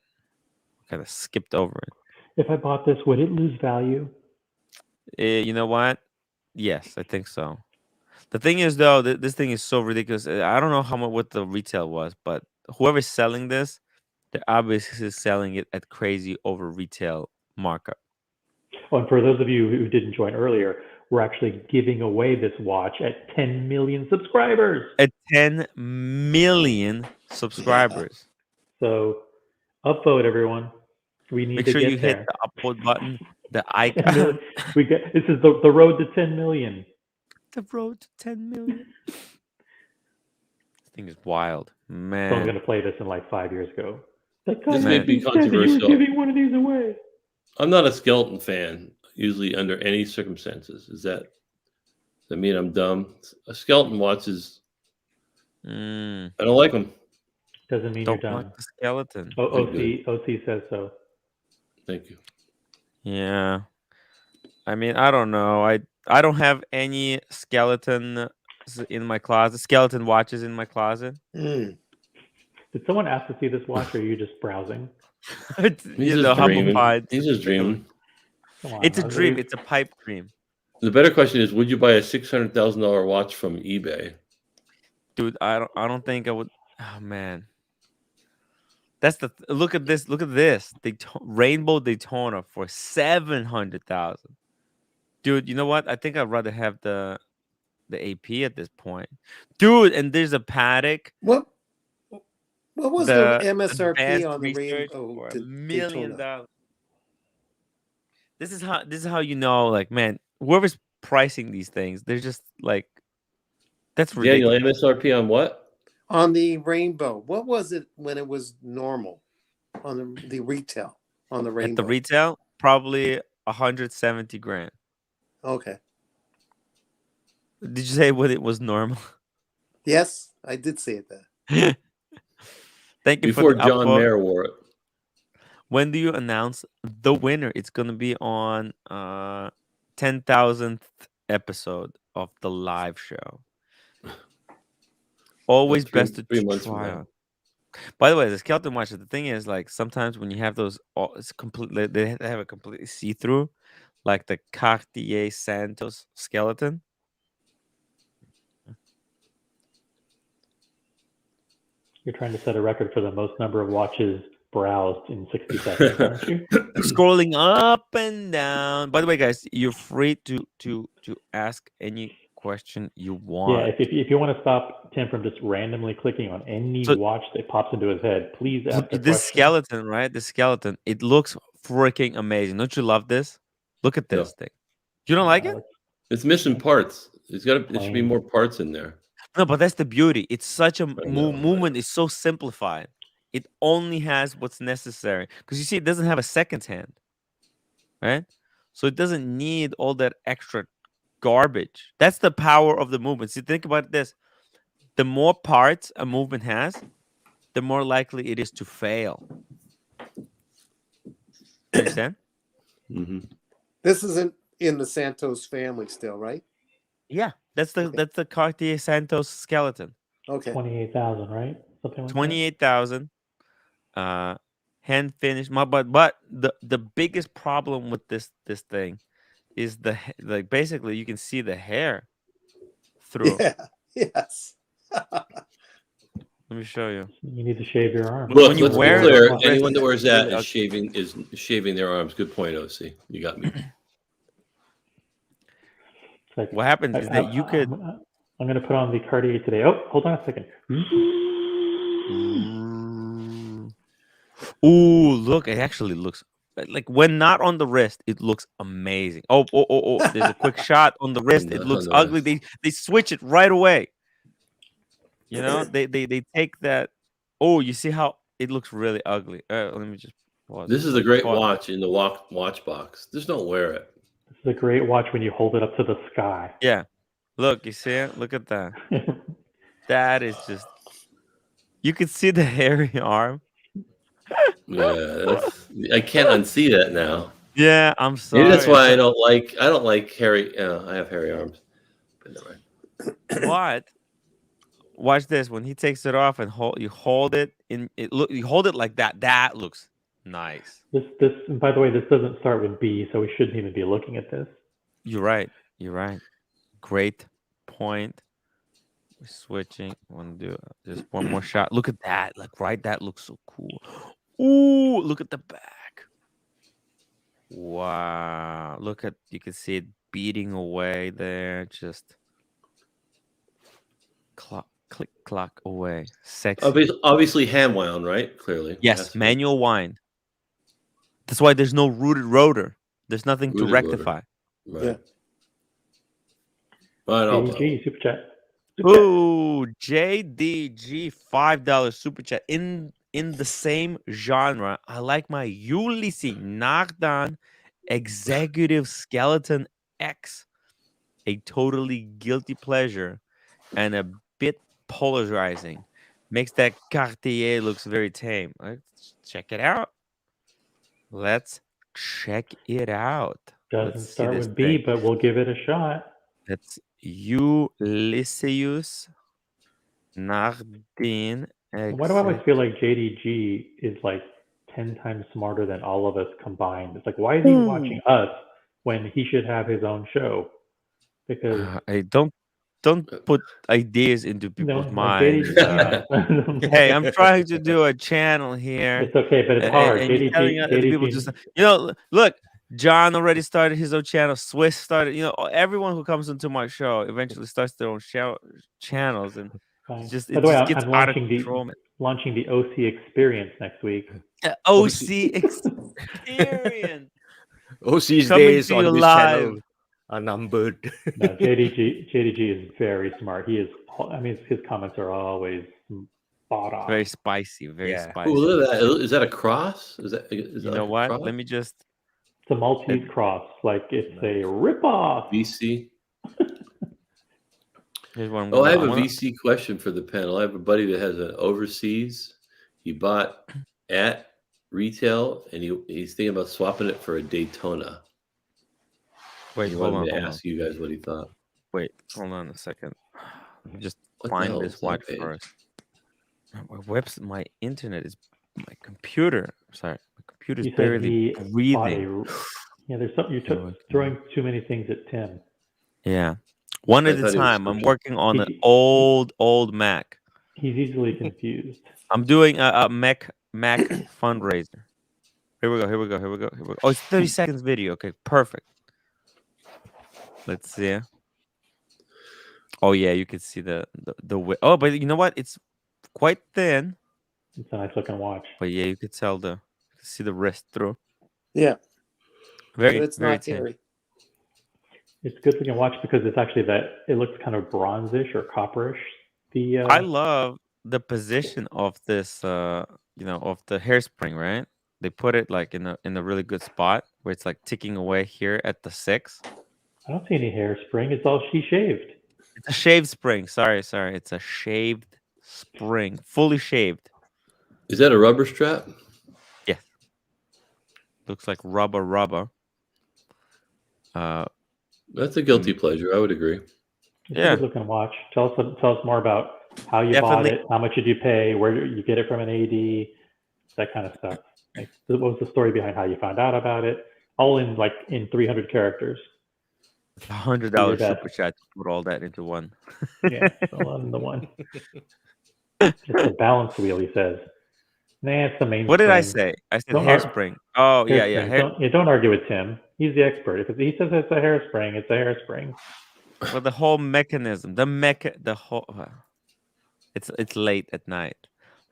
kind of skipped over it. If I bought this, would it lose value? You know what? Yes, I think so. The thing is, though, this thing is so ridiculous. I don't know what the retail was, but whoever's selling this, they're obviously selling it at crazy over retail markup. Oh, and for those of you who didn't join earlier, we're actually giving away this watch at 10 million subscribers. At 10 million subscribers. So upvote, everyone. We need Make to sure get you hit there. the upload button, the 10 icon. million. This is the road to 10 million. The road to 10 million. This thing is wild, man. Someone's gonna play this in like 5 years ago. Like, This God, may Man. be you said that you were controversial. giving one of these away. I'm not a skeleton fan, usually under any circumstances. Does that mean I'm dumb? A skeleton watch is. Mm, I don't like them. Doesn't mean you're don't done. like the skeleton. OC says so. Thank you. Yeah. I mean, I don't know. I don't have any skeleton in my closet. Skeleton watches in my closet. Mm. Did someone ask to see this watch, or are you just browsing? He's just dreaming. Hufflepuff. He's just dreaming. Come on, It's a are dream. they- It's a pipe dream, The better question is, would you buy a $600,000 watch from eBay? dude. I don't think I would. Oh man, that's look at this. Look at this. Rainbow Daytona for 700,000. Dude, you know what? I think I'd rather have the AP at this point, dude. And there's a Patek. What was the MSRP advanced on the research Rainbow for $1 Daytona? million. This is how you know, like, man, whoever's pricing these things, they're just like That's Daniel, ridiculous. MSRP on what? On the Rainbow, what was it when it was normal on the retail on the At Rainbow? the retail, probably 170 grand. Okay. Did you say what it was normal? Yes, I did say it there. Thank you Before for the John upvote. Mayer wore it. When do you announce the winner? It's gonna be on 10,000th episode of the live show. Always best to 3 months from try now. on. By the way, the skeleton watch. The thing is, like sometimes when you have those, it's completely they have a completely see through, like the Cartier Santos skeleton. You're trying to set a record for the most number of watches browsed in 60 seconds, aren't you? Scrolling up and down. By the way, guys, you're free to ask any question you want. Yeah, if you want to stop Tim from just randomly clicking on any So- watch that pops into his head, please ask Look a at this question. skeleton, right? The skeleton. It looks freaking amazing. Don't you love this? Look at No. this thing. You don't like it? It's missing parts. There should be Plain. more parts in there. No, but that's the beauty. It's such a know, movement. Is so simplified. It only has what's necessary. Because you see, it doesn't have a second hand, right? So it doesn't need all that extra garbage. That's the power of the movement. See, think about this. The more parts a movement has, the more likely it is to fail. Understand? Mm-hmm. This isn't in the Santos family still, right? Yeah, that's the Cartier Santos skeleton. Okay. 28,000, right? Something like 28,000. Hand finished. But the biggest problem with this thing is like basically you can see the hair through. Yeah. Yes. Let me show you. that. You need to shave your arm. Look, When you let's be wear it clear. on the Anyone wrist, that wears it's that really is shaving their arms. Good point, OC. You got me. It's like, What happens is that you could. I'm going to put on the Cartier today. Oh, hold on a second. Ooh, look! It actually looks like when not on the wrist, it looks amazing. Oh! There's a quick shot on the wrist. It On looks the ugly. wrist. They switch it right away. You know, they take that. Oh, you see how it looks really ugly. Let me just pause. This is a great Pause. watch in the watch box. Just don't wear it. This is a great watch when you hold it up to the sky. Yeah. Look, you see it? Look at that. That is just. You can see the hairy arm. Yeah, I can't unsee that now. Yeah, I'm sorry. Maybe that's why I don't like hairy. I have hairy arms. But never mind. But watch this. When he takes it off and you hold it in it. Look, you hold it like that. That looks nice. This, by the way, this doesn't start with B, so we shouldn't even be looking at this. You're right. You're right. Great point. We're switching. Want to do just one more shot. Look at that. Like right. That looks so cool. Ooh, look at the back. Wow. Look at, you can see it beating away there. Just click, clock away. Sexy. Obviously hand wound, right? Clearly. Yes, Has to be. manual wind. That's why there's no rooted rotor. There's nothing to Rooted rectify. Right. Yeah. Right, I'll JDG, super chat. Ooh, JDG $5 super chat in the same genre. I like my Ulysse Nardin Executive Skeleton X, a totally guilty pleasure and a bit polarizing. Makes that Cartier looks very tame. Let's check it out. Let's check it out. Doesn't Let's see start this with B, thing. but we'll give it a shot. That's Ulysse Nardin. Why do I always feel like JDG is like 10 times smarter than all of us combined? It's like, why is he watching us when he should have his own show? Because I don't put ideas into people's like minds. JDG, Hey, I'm trying to do a channel here. it's okay, but it's hard. And you're telling other people just, look, John already started his own channel. Swiss started. Everyone who comes into my show eventually starts their own channels, and Fine. it By the way, just gets I'm out of launching control. Man. launching the OC experience next week. OC experience OC's coming days to on you this live. channel. are numbered. No, JDG is very smart. He is. I mean, his comments are always spot on. Very spicy. Very Yeah. spicy. Ooh, look at that. Is that a cross? Is that You know like a what? cross? Let me just. It's a Maltese cross. Like it's a ripoff. VC. Here's what I'm Oh, gonna. I have a wanna- VC question for the panel. I have a buddy that has an overseas. He bought at retail, and he's thinking about swapping it for a Daytona. Wait, He hold wanted on. me to Hold on. ask you guys what he thought. Wait, hold on a second. Let me just What the find hell this is that watch page? first. My internet is my computer. Sorry, my computer's He said barely he bought breathing. yeah, there's something you're throwing too many things at Tim. Yeah, one I at a thought he was time. I'm switching. working on an He- old Mac. He's easily confused. I'm doing a Mac fundraiser. Here we go. Oh, it's 30 seconds video. Okay, perfect. Let's see. Oh yeah, you can see the oh, but you know what? It's quite thin. It's a nice looking watch. But yeah, you could tell see the wrist through. Yeah, Very, but it's very not thin. hairy. It's a good looking watch because it's actually it looks kind of bronzish or copperish. I love the position of this, of the hairspring. Right? They put it like in a really good spot where it's like ticking away here at the 6. I don't see any hairspring. It's all she shaved. It's a shaved spring. Sorry. It's a shaved spring, fully shaved. Is that a rubber strap? Yeah. Looks like rubber. That's a guilty pleasure. I would agree. It's Yeah. a good looking watch. Tell us more about how you Definitely. bought it, how much did you pay, where did you get it from an AD, that kind of stuff. Like, what was the story behind how you found out about it? All in 300 characters. $100 best. super chat to put all that into one. Yeah, all on the one. Just the balance wheel, he says. Nah, it's the main. What did I spring. say? I said Don't hairspring. Oh yeah. Hairspring. Don't argue with Tim. He's the expert. If he says it's a hairspring, it's a hairspring. Well, the whole mechanism, the whole. It's late at night.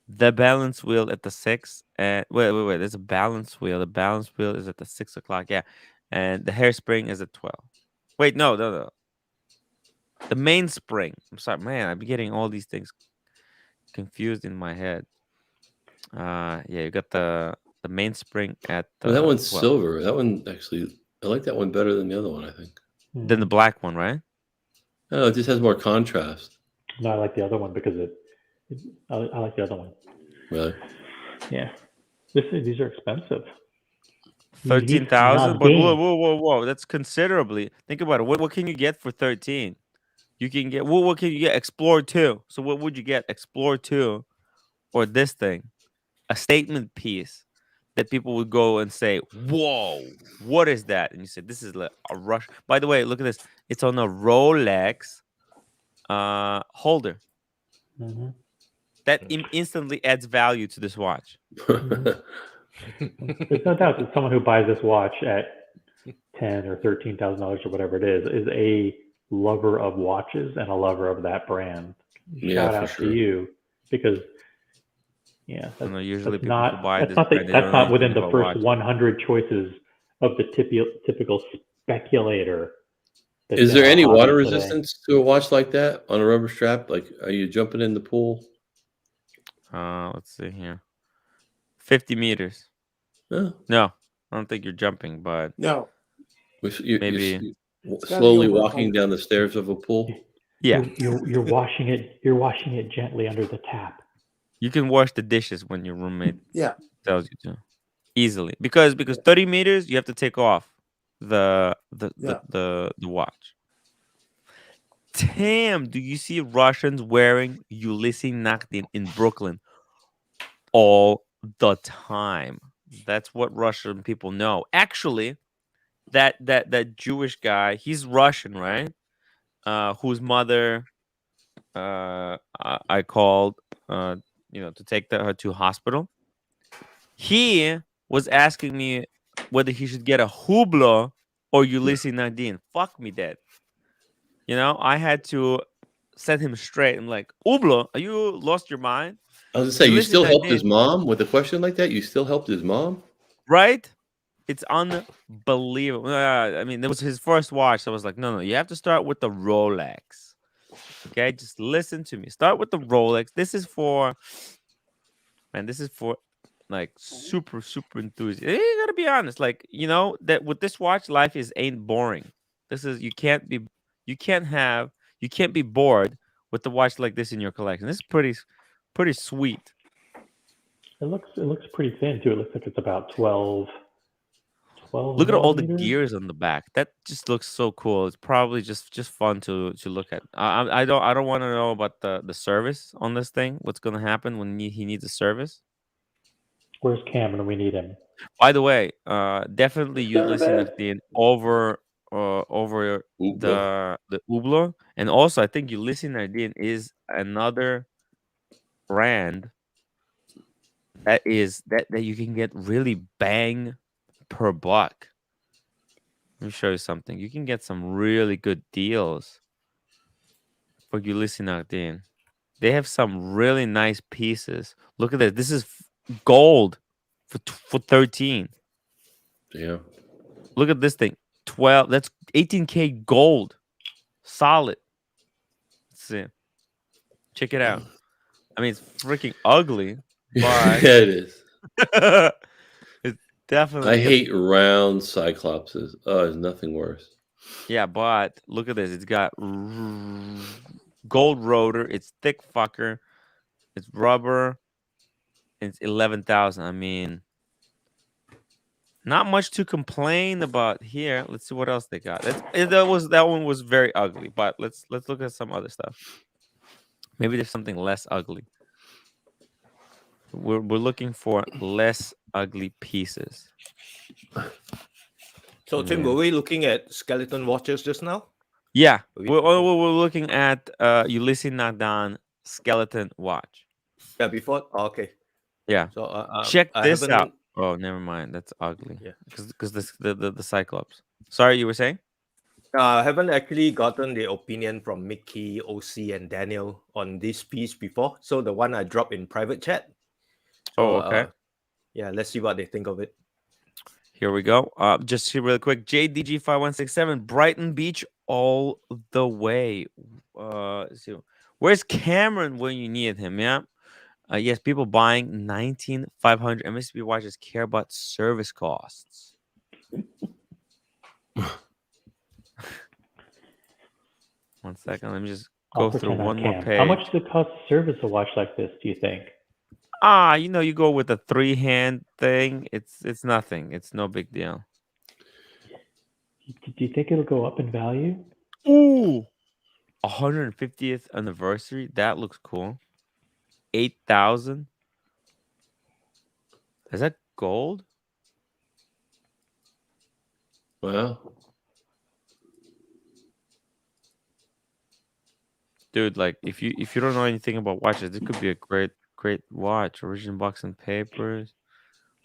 The balance wheel at the 6. And wait. There's a balance wheel. The balance wheel is at the 6 o'clock. Yeah, and the hairspring is at 12. Wait, no. The mainspring. I'm sorry, man. I'm getting all these things confused in my head. Yeah, you got the mainspring at the. Well, that one's 12. silver. That one actually, I like that one better than the other one. I think. Then the black one, right? Oh, it just has more contrast. No, I like the other one because I like the other one. Really? Yeah, these are expensive. 13,000. Not But game. whoa! That's considerably. Think about it. What can you get for 13? You can get what can you get? Explore 2. So what would you get? Explore 2, or this thing, a statement piece that people would go and say, "Whoa, what is that?" And you said, "This is like a rush." By the way, look at this. It's on a Rolex holder. Mm-hmm. That instantly adds value to this watch. There's no doubt that someone who buys this watch at $10,000 or $13,000 or whatever it is a lover of watches and a lover of that brand. Yeah, Shout for out sure. to you because Usually that's people not who buy that's this not, brand, they that's don't not know within anything the about first watches. 100 choices of the typical speculator. that's Is in there our any hobby water today. resistance to a watch like that on a rubber strap? Like, are you jumping in the pool? Let's see here. 50 meters. No. No, I don't think you're jumping, but No, Maybe- gotta slowly be over walking 100. down the stairs of a pool. yeah, You're washing it. You're washing it gently under the tap. you can wash the dishes when your roommate Yeah, tells you to easily because 30 meters you have to take off the watch. Damn, do you see Russians wearing Ulysse Nardin in Brooklyn all the time? That's what Russian people know. Actually, that Jewish guy, he's Russian, right? Whose mother I called to take her to hospital. He was asking me whether he should get a Hublot or Ulysse Nardin. Fuck me dead. I had to set him straight. I'm like, Hublot, are you lost your mind? I was gonna say, you Ulysse still helped Nardin. his mom with a question like that. You still helped his mom. Right? It's unbelievable. I mean, it was his first watch. So I was like, no, you have to start with the Rolex. Okay, just listen to me. Start with the Rolex. This is for like super enthusiast. You gotta be honest. Like, that with this watch, life ain't boring. This is you can't be bored with the watch like this in your collection. This is pretty sweet. It looks pretty thin too. It looks like it's about 12 Look at all the millimeters. gears on the back. That just looks so cool. It's probably just fun to look at. I don't want to know about the service on this thing. What's gonna happen when he needs a service? Where's Cam when we need him? By the way, definitely Ulysse Service. Nardin over Oobla. the Hublot, and also I think Ulysse Nardin is another brand that you can get really bang per buck. Let me show you something. You can get some really good deals for Ulysse Nardin. They have some really nice pieces. Look at this. This is gold for 13. Yeah. Look at this thing. 12. That's 18K gold. Solid. Let's see. Check it out. I mean, it's freaking ugly, Yeah, but it is. it's definitely. I hate round cyclopses. Oh, there's nothing worse. Yeah, but look at this. It's got gold rotor. It's thick fucker. It's rubber. It's 11,000. I mean, not much to complain about here. Let's see what else they got. That one was very ugly, but let's look at some other stuff. Maybe there's something less ugly. We're looking for less ugly pieces. So Tim, were we looking at skeleton watches just now? Yeah, we're looking at Ulysse Nardin skeleton watch. Yeah, before. Oh, okay. Yeah. So Check I this haven't- out. Oh, never mind. That's ugly. Yeah. Because the Cyclops. Sorry, you were saying? I haven't actually gotten the opinion from Mickey, OC, and Daniel on this piece before. So the one I dropped in private chat. So, okay. Yeah, let's see what they think of it. Here we go. Just here really quick. JDG5167, Brighton Beach all the way. Let's see. Where's Cameron when you need him? Yeah. Yes, people buying 19,500 MSB watches care about service costs. One second. Let me just go through one more page. How much does it cost to service a watch like this, do you think? You go with a 3-hand thing. It's nothing. It's no big deal. Do you think it'll go up in value? Ooh, 150th anniversary. That looks cool. 8,000. Is that gold? Wow. Dude, like if you don't know anything about watches, it could be a great watch. Origin box and papers.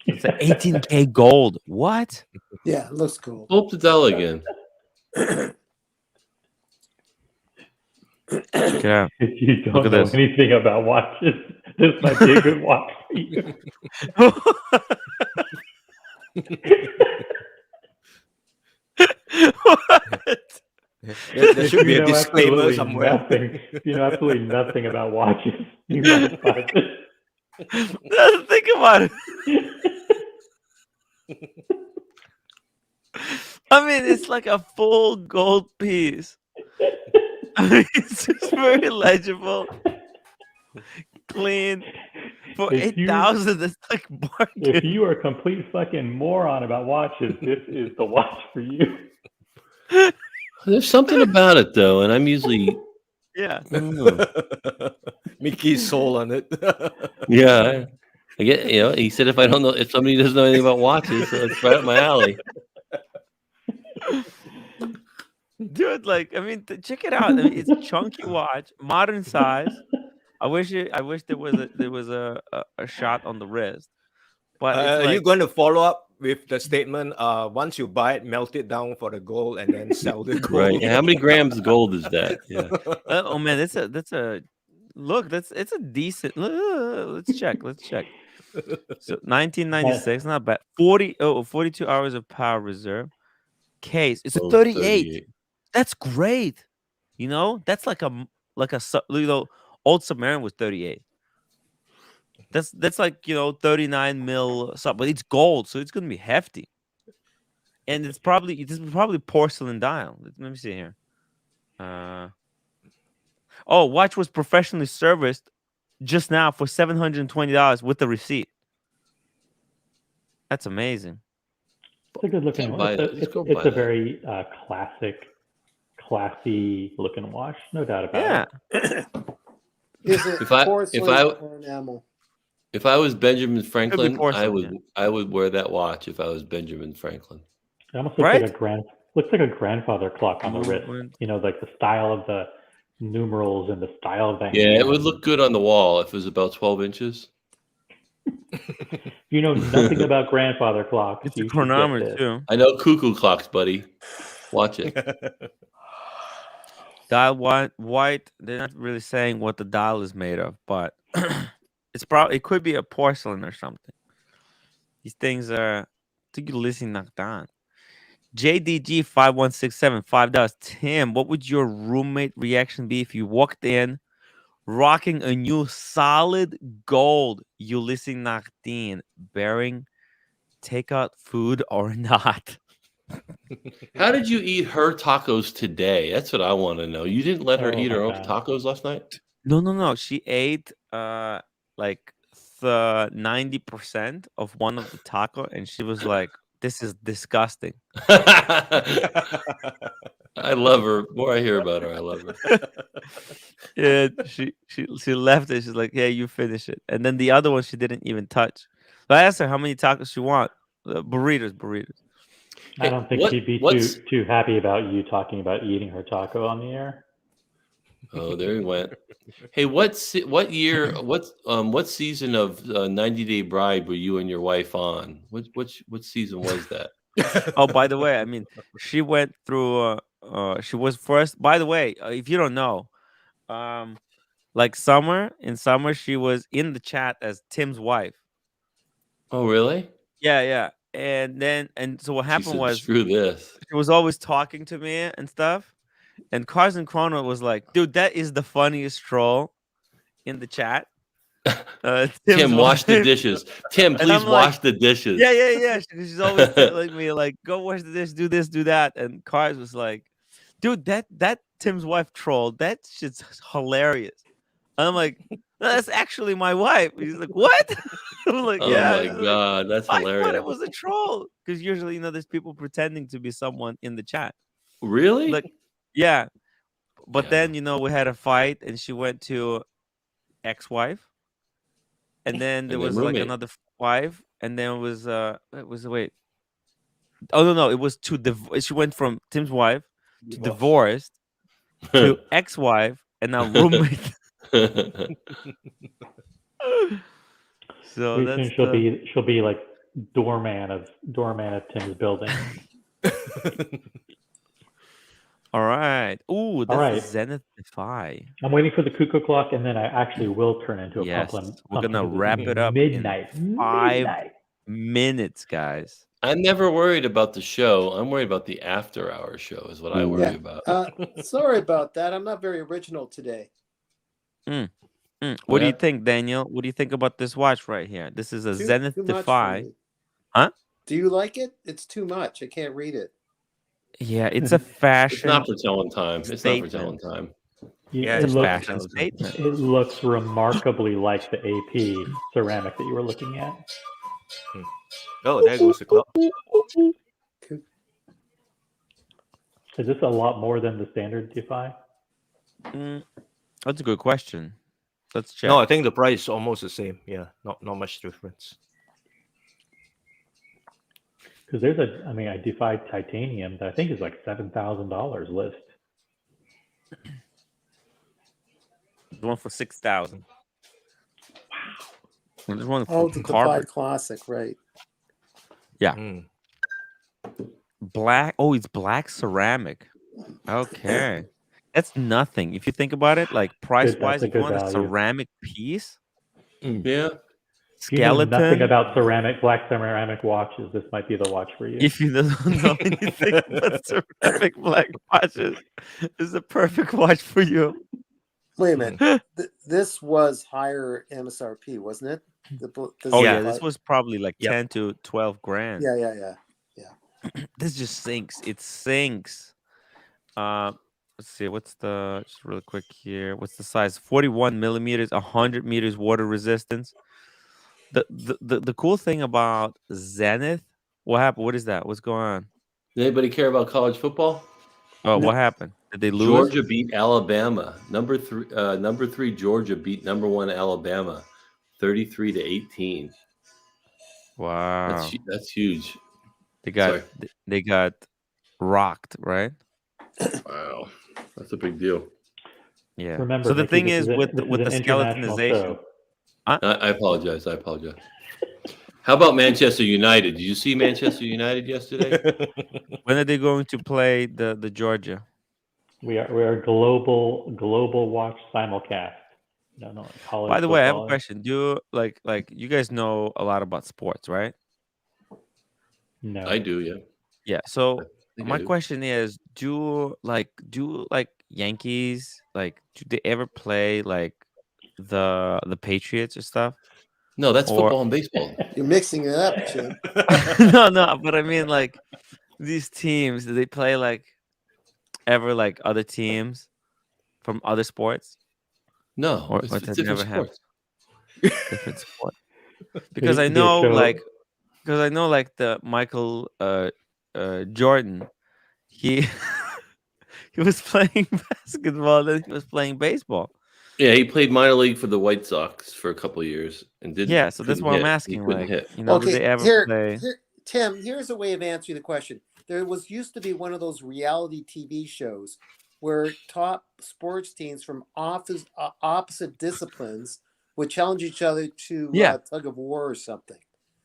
It's an 18K gold. What? Yeah, it looks cool. Pull up the Dell again. Check it out. If you Look don't at know this. anything about watches, this might be a good watch for you. What? There should be If you a know disclaimer absolutely somewhere. nothing, if you know absolutely nothing about watches, you might buy this. Think about it. I mean, it's like a full gold piece. I mean, it's just very legible, clean. For If you- 8,000, that's like bargain. If you are a complete fucking moron about watches, this is the watch for you. There's something about it though, and I'm usually Yeah. I don't know. Mickey's soul on it. Yeah. I get he said if somebody doesn't know anything about watches, so it's right up my alley. Dude, like, I mean, check it out. I mean, it's a chunky watch, modern size. I wish there was a shot on the wrist. But it's Are you like, going to follow up with the statement? Once you buy it, melt it down for the gold, and then sell the gold. Right. And how many grams of gold is that? Yeah. oh man, it's a decent. Let's check. So 1996, not bad. 42 hours of power reserve. Case. It's a Oh, 38. That's great. You know, that's like old Submarine was 38. That's like 39 mil sub, but it's gold, so it's gonna be hefty. And this is probably porcelain dial. Let me see here. Watch was professionally serviced just now for $720 with the receipt. That's amazing. It's a good looking Can't watch. buy it. Just go It's buy a very classy looking watch, no doubt about Yeah. it. Is it If I- porcelain or enamel? If I was Benjamin Franklin, porcelain, I would wear that watch if I was Benjamin Franklin. It almost looks Right? looks like a grandfather clock on the wrist. Movement. You know, like the style of the numerals and the style of the Yeah, it would hand. look good on the wall if it was about 12 inches. You know nothing about grandfather clocks. It's you a should get chronometer this. too. I know cuckoo clocks, buddy. Watch it. Dial white. They're not really saying what the dial is made of, but it could be a porcelain or something. These things are. I think Ulysse Nardin. JDG 5167 $5. Tim, what would your roommate reaction be if you walked in rocking a new solid gold Ulysse Nardin bearing takeout food or not? How did you eat her tacos today? That's what I want to know. You didn't let her Oh eat her my own God. tacos last night? No. She ate like the 90% of one of the taco, and she was like, "This is disgusting." I love her. The more I hear about her, I love her. Yeah, she left it. She's like, "Yeah, you finish it." And then the other one she didn't even touch. So I asked her how many tacos she want. Burritos. I don't think she'd be too happy about you talking about eating her taco on the air. Oh, there he went. Hey, what year? What season of 90 Day Bride were you and your wife on? What season was that? Oh, by the way, I mean, she went through. She was first. By the way, if you don't know, like in summer, she was in the chat as Tim's wife. Oh, really? Yeah. And so what She happened said, was screw this. she was always talking to me and stuff. And Carson Chrono was like, "Dude, that is the funniest troll in the chat." Tim, wash the dishes. Tim, And please I'm like, wash the dishes. Yeah. She's always telling me like, "Go wash the dish, do this, do that." And Cars was like, "Dude, that Tim's wife troll, that shit's hilarious." And I'm like, "No, that's actually my wife." He's like, "What?" I'm like, Oh "Yeah." my He's like, God, that's I hilarious. thought it was a troll because usually, there's people pretending to be someone in the chat. Really? Like, yeah. But Yeah. then, we had a fight and she went to ex-wife. And then there And then was like roommate. another wife. And then wait. Oh, no. It was she went from Tim's wife to divorced to ex-wife and now roommate. So Pretty soon she'll be like doorman of Tim's building. All right. Ooh, that's right. the Zenith Defy. I'm waiting for the cuckoo clock, and then I actually will turn into a Yes, pumpkin. we're gonna wrap it up midnight. in 5 minutes, guys. I'm never worried about the show. I'm worried about the after-hour show. Is what I worry about. Sorry about that. I'm not very original today. What do you think, Daniel? What do you think about this watch right here? This is a Zenith too much Defy. for me. Huh? Do you like it? It's too much. I can't read it. Yeah, it's a fashion. It's not for telling time. It's not for telling time. Yeah, It's it a looks, fashion statement. it looks remarkably like the AP ceramic that you were looking at. Oh, there goes the clock. Is this a lot more than the standard Defy? That's a good question. Let's check. No, I think the price is almost the same. Yeah, not much difference. Because there's a Defy titanium that I think is like $7,000 list. There's one for 6,000. Wow. There's one Oh, for the Defy carbon. Classic, right? Yeah. Mm. Black. Oh, it's black ceramic. Okay. That's nothing. If you think about it, like price wise, That's a if you good want a value. ceramic piece, Yeah. If you know nothing skeleton. about black ceramic watches, this might be the watch for you. If you don't know anything about ceramic black watches, this is a perfect watch for you. Wait a minute. This was higher MSRP, wasn't it? Oh yeah. yeah, this was probably like Yep. 10 to 12 grand. Yeah. This just sinks. It sinks. Let's see. What's the just really quick here? What's the size? 41 millimeters, 100 meters water resistance. The cool thing about Zenith. What happened? What is that? What's going on? Does anybody care about college football? Oh, No. what happened? Did they lose? Georgia beat Alabama. Number three Georgia beat number 1 Alabama, 33-18. Wow. That's huge. They got rocked, right? Wow, that's a big deal. Yeah. Remember, so the Mickey, thing this is is with the an international skeletonization. show. I apologize. How about Manchester United? Did you see Manchester United yesterday? When are they going to play the Georgia? We are global watch simulcast. No, college By the way, I have a football. question. Do like you guys know a lot about sports, right? No. I do, yeah. Yeah. So I my do. question is, do Yankees, like, do they ever play like the Patriots or stuff? No, that's Or football and baseball. You're mixing it up, Jim. no, but I mean like these teams, do they play like ever like other teams from other sports? No, Or it's that different never happened? sports. Different sport. Because Did I you do a know show- like the Michael Jordan, he he was playing basketball, then he was playing baseball. Yeah, he played minor league for the White Sox for a couple of years and didn't. Yeah, so that's couldn't why I'm hit. He asking, couldn't like, hit. you know, do Okay, they ever here, play? Tim, here's a way of answering the question. There used to be one of those reality TV shows where top sports teams from opposite disciplines would challenge each other to Yeah. tug of war or something.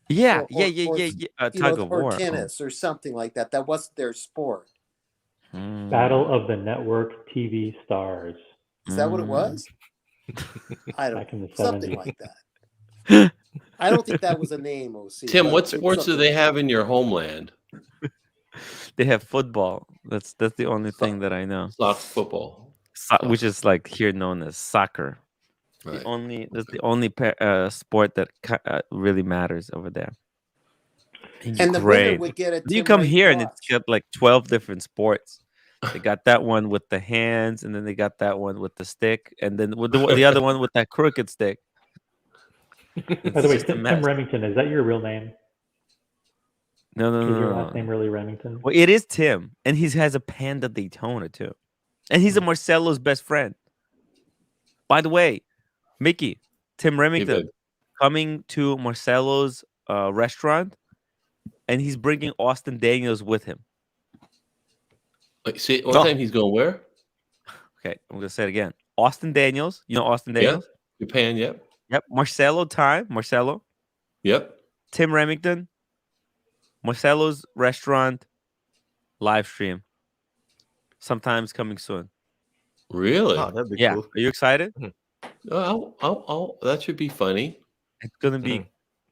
Yeah, or- yeah. You Tug know, of or war. tennis or something like that. That wasn't their sport. Battle of the Network TV Stars Is that what it was? I don't back in the something 70s. like that. I don't think that was a name, OC. Tim, but what it's sports do something they like have in your homeland? They have football. That's the only thing that I know. Soccer, football. Which is like here known as soccer. Right. That's the only sport that really matters over there. And the winner would get a You Tim come Ray here and it's watch. got like 12 different sports. They got that one with the hands, and then they got that one with the stick, and then with the other one with that crooked stick. By the way, just a Tim mess. Remington, is that your real name? No. Is your last name really Remington? Well, it is Tim, and he has a Panda Daytona too, and he's a Marcelo's best friend. By the way, Mickey, Tim Remington bud. coming to Marcelo's restaurant, and he's bringing Austin Daniels with him. Like, see, one time he's going where? Okay, I'm gonna say it again. Austin Daniels, you know Austin Daniels? Yeah, Japan. Yep. Yep. Marcelo, Yep. Tim Remington, Marcelo's restaurant, live stream. Sometimes coming soon. Really? Oh, that'd be Yeah. cool. Are you excited? Oh, that should be funny. It's gonna be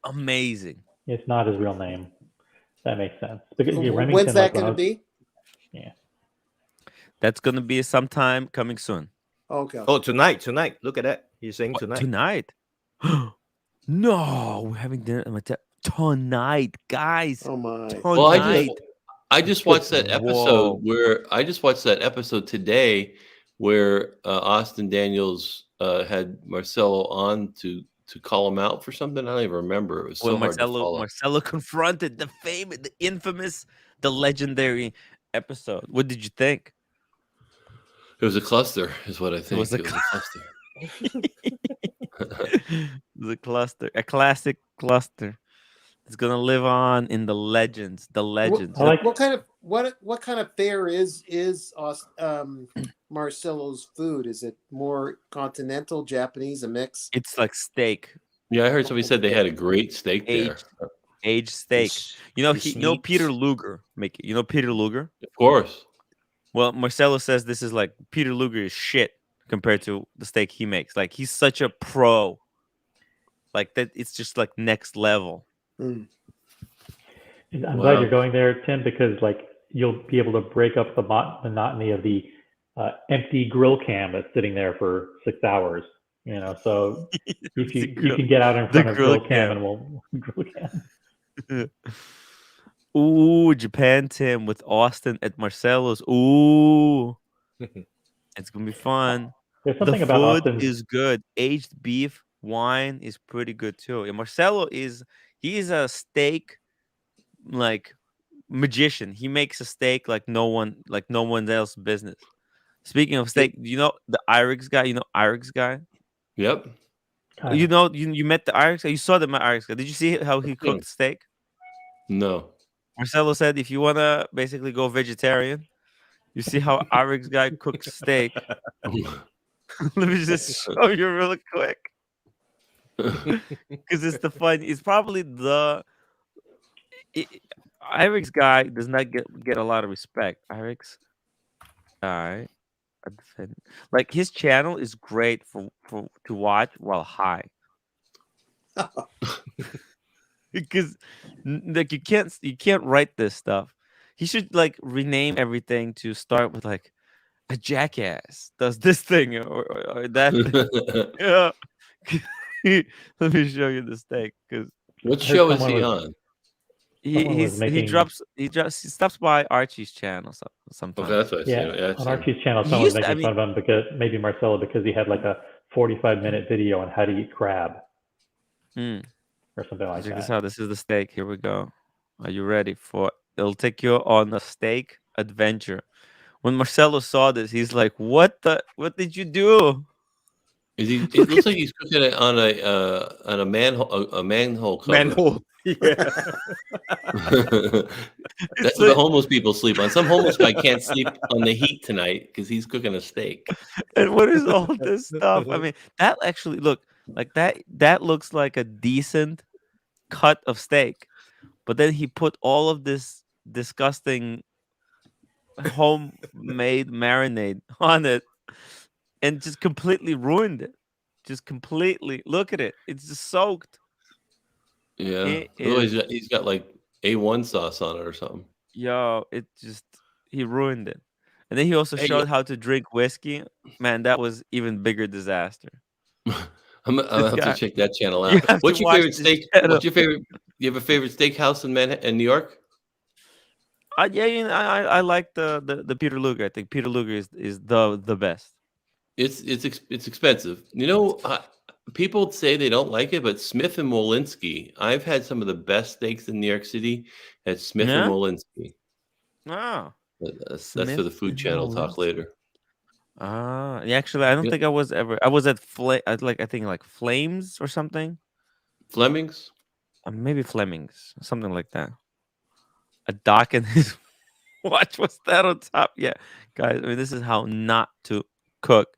amazing. It's not his real name. That makes sense. Because Remington, When's that like, when going to be? Yeah. That's gonna be sometime coming soon. Okay. Oh, tonight. Look at that. He's saying tonight. Tonight? No, we're having dinner tonight, guys. Oh my. Well, Tonight. I just watched that episode Whoa. today where Austin Daniels had Marcelo on to call him out for something. I don't even remember. It was so When hard to follow. Marcelo confronted the famous, the infamous, the legendary episode. What did you think? It was a cluster, is what I think. was a It was a cluster. The cluster, a classic cluster. It's gonna live on in the legends. The legends. What kind of fare is Marcelo's food? Is it more continental, Japanese, a mix? It's like steak, Yeah, I heard somebody said they had a great steak there. aged steak. You know Peter Luger. You know Peter Luger? Of course. Well, Marcelo says this is like Peter Luger is shit compared to the steak he makes. Like he's such a pro. Like that, it's just like next level. Mm. I'm Wow. glad you're going there, Tim, because like you'll be able to break up the monotony of the empty grill cam that's sitting there for 6 hours. You know, so if you can get out in The front of grill grill cam cam. and we'll grill cam. Ooh, Japan Tim with Austin at Marcelo's. Ooh, it's gonna be fun. There's The something about food Austin's. is good. Aged beef, wine is pretty good too. And Marcelo he's a steak like magician. He makes a steak like no one else business. Speaking of steak, you know the Irix guy. You know Irix guy. Yep. You know you met the Irix guy. You saw the Irix guy. Did you see how he cooked steak? No. Marcelo said if you wanna basically go vegetarian, you see how Irix guy cooks steak. Let me just show you real quick. Because it's the fun. It's probably Irix guy does not get a lot of respect. Irix guy, like his channel is great for to watch while high. Because like you can't write this stuff. He should like rename everything to start with like a jackass does this thing or that thing. Yeah. Let me show you the steak because What show is he on? he stops by Archie's channel sometimes. Okay, that's what I see. Yeah, on I Archie's channel, He someone's used to- making fun of him because maybe Marcelo because he had like a 45-minute video on how to eat crab Mm. or something like Check this that. out. This is the steak. Here we go. Are you ready for it? It'll take you on a steak adventure. When Marcelo saw this, he's like, "What did you do?" Is he? It looks like he's cooking it on a manhole cover. Manhole. Yeah. That's what the homeless people sleep on. Some homeless guy can't sleep on the heat tonight because he's cooking a steak. And what is all this stuff? I mean, that actually look like that looks like a decent cut of steak. But then he put all of this disgusting homemade marinade on it and just completely ruined it. Just completely look at it. It's just soaked. Yeah. It Otherwise, is- he's got like A1 sauce on it or something. Yo, he ruined it. And then he also Hey, showed how to drink whiskey. Man, that was even bigger disaster. I'm gonna have guy- to check that channel You out. have What's to your watch favorite this steak? channel. What's your favorite? You have a favorite steakhouse in New York? Yeah, you know, I like the Peter Luger. I think Peter Luger is the best. It's expensive. You know, people say they don't like it, but Smith and Wolinski. I've had some of the best steaks in New York City at Smith Yeah? and Wolinski. Oh. That's for the Smith Food and Channel talk Wolinski. later. Yeah, actually, I don't Yeah. think I was ever. I was at I think like Flames or something. Fleming's. Maybe Fleming's, something like that. A dock and his watch was that on top. Yeah, guys. I mean, this is how not to cook.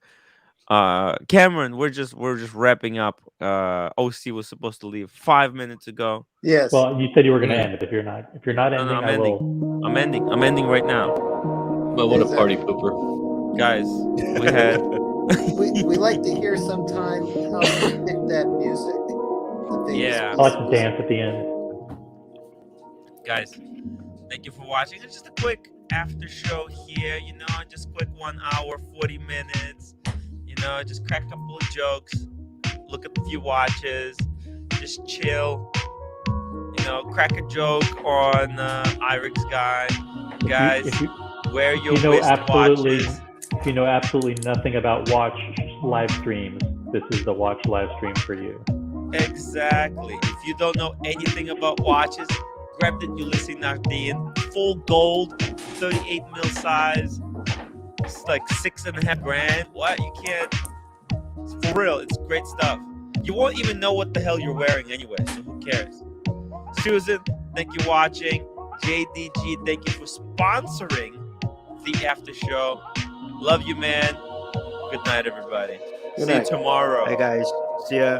Cameron, we're just wrapping up. OC was supposed to leave 5 minutes ago. Yes. Well, you said you were going to Yeah. end. If you're not No, ending, I'm I ending. will. I'm ending right now, But what a party pooper. guys. We had we like to hear sometime how you pick that music. The famous Yeah. I like to dance at the end. guys. Thank you for watching. It's just a quick after show here. You know, just quick 1 hour, 40 minutes. You know, just crack a couple of jokes, look at a few watches, just chill. You know, crack a joke on Irix guy. Guys, If you, wear your you know wrist absolutely, watches. if you know absolutely nothing about watch live streams, this is the watch live stream for you. Exactly. If you don't know anything about watches, grab the Ulysse Nardin, full gold, 38 mil size. It's like $6.5 grand. What? You can't. It's for real. It's great stuff. You won't even know what the hell you're wearing anyway, so who cares? Susan, thank you for watching. JDG, thank you for sponsoring the after show. Love you, man. Good night, everybody. Good See night. you tomorrow. Hey guys, see ya.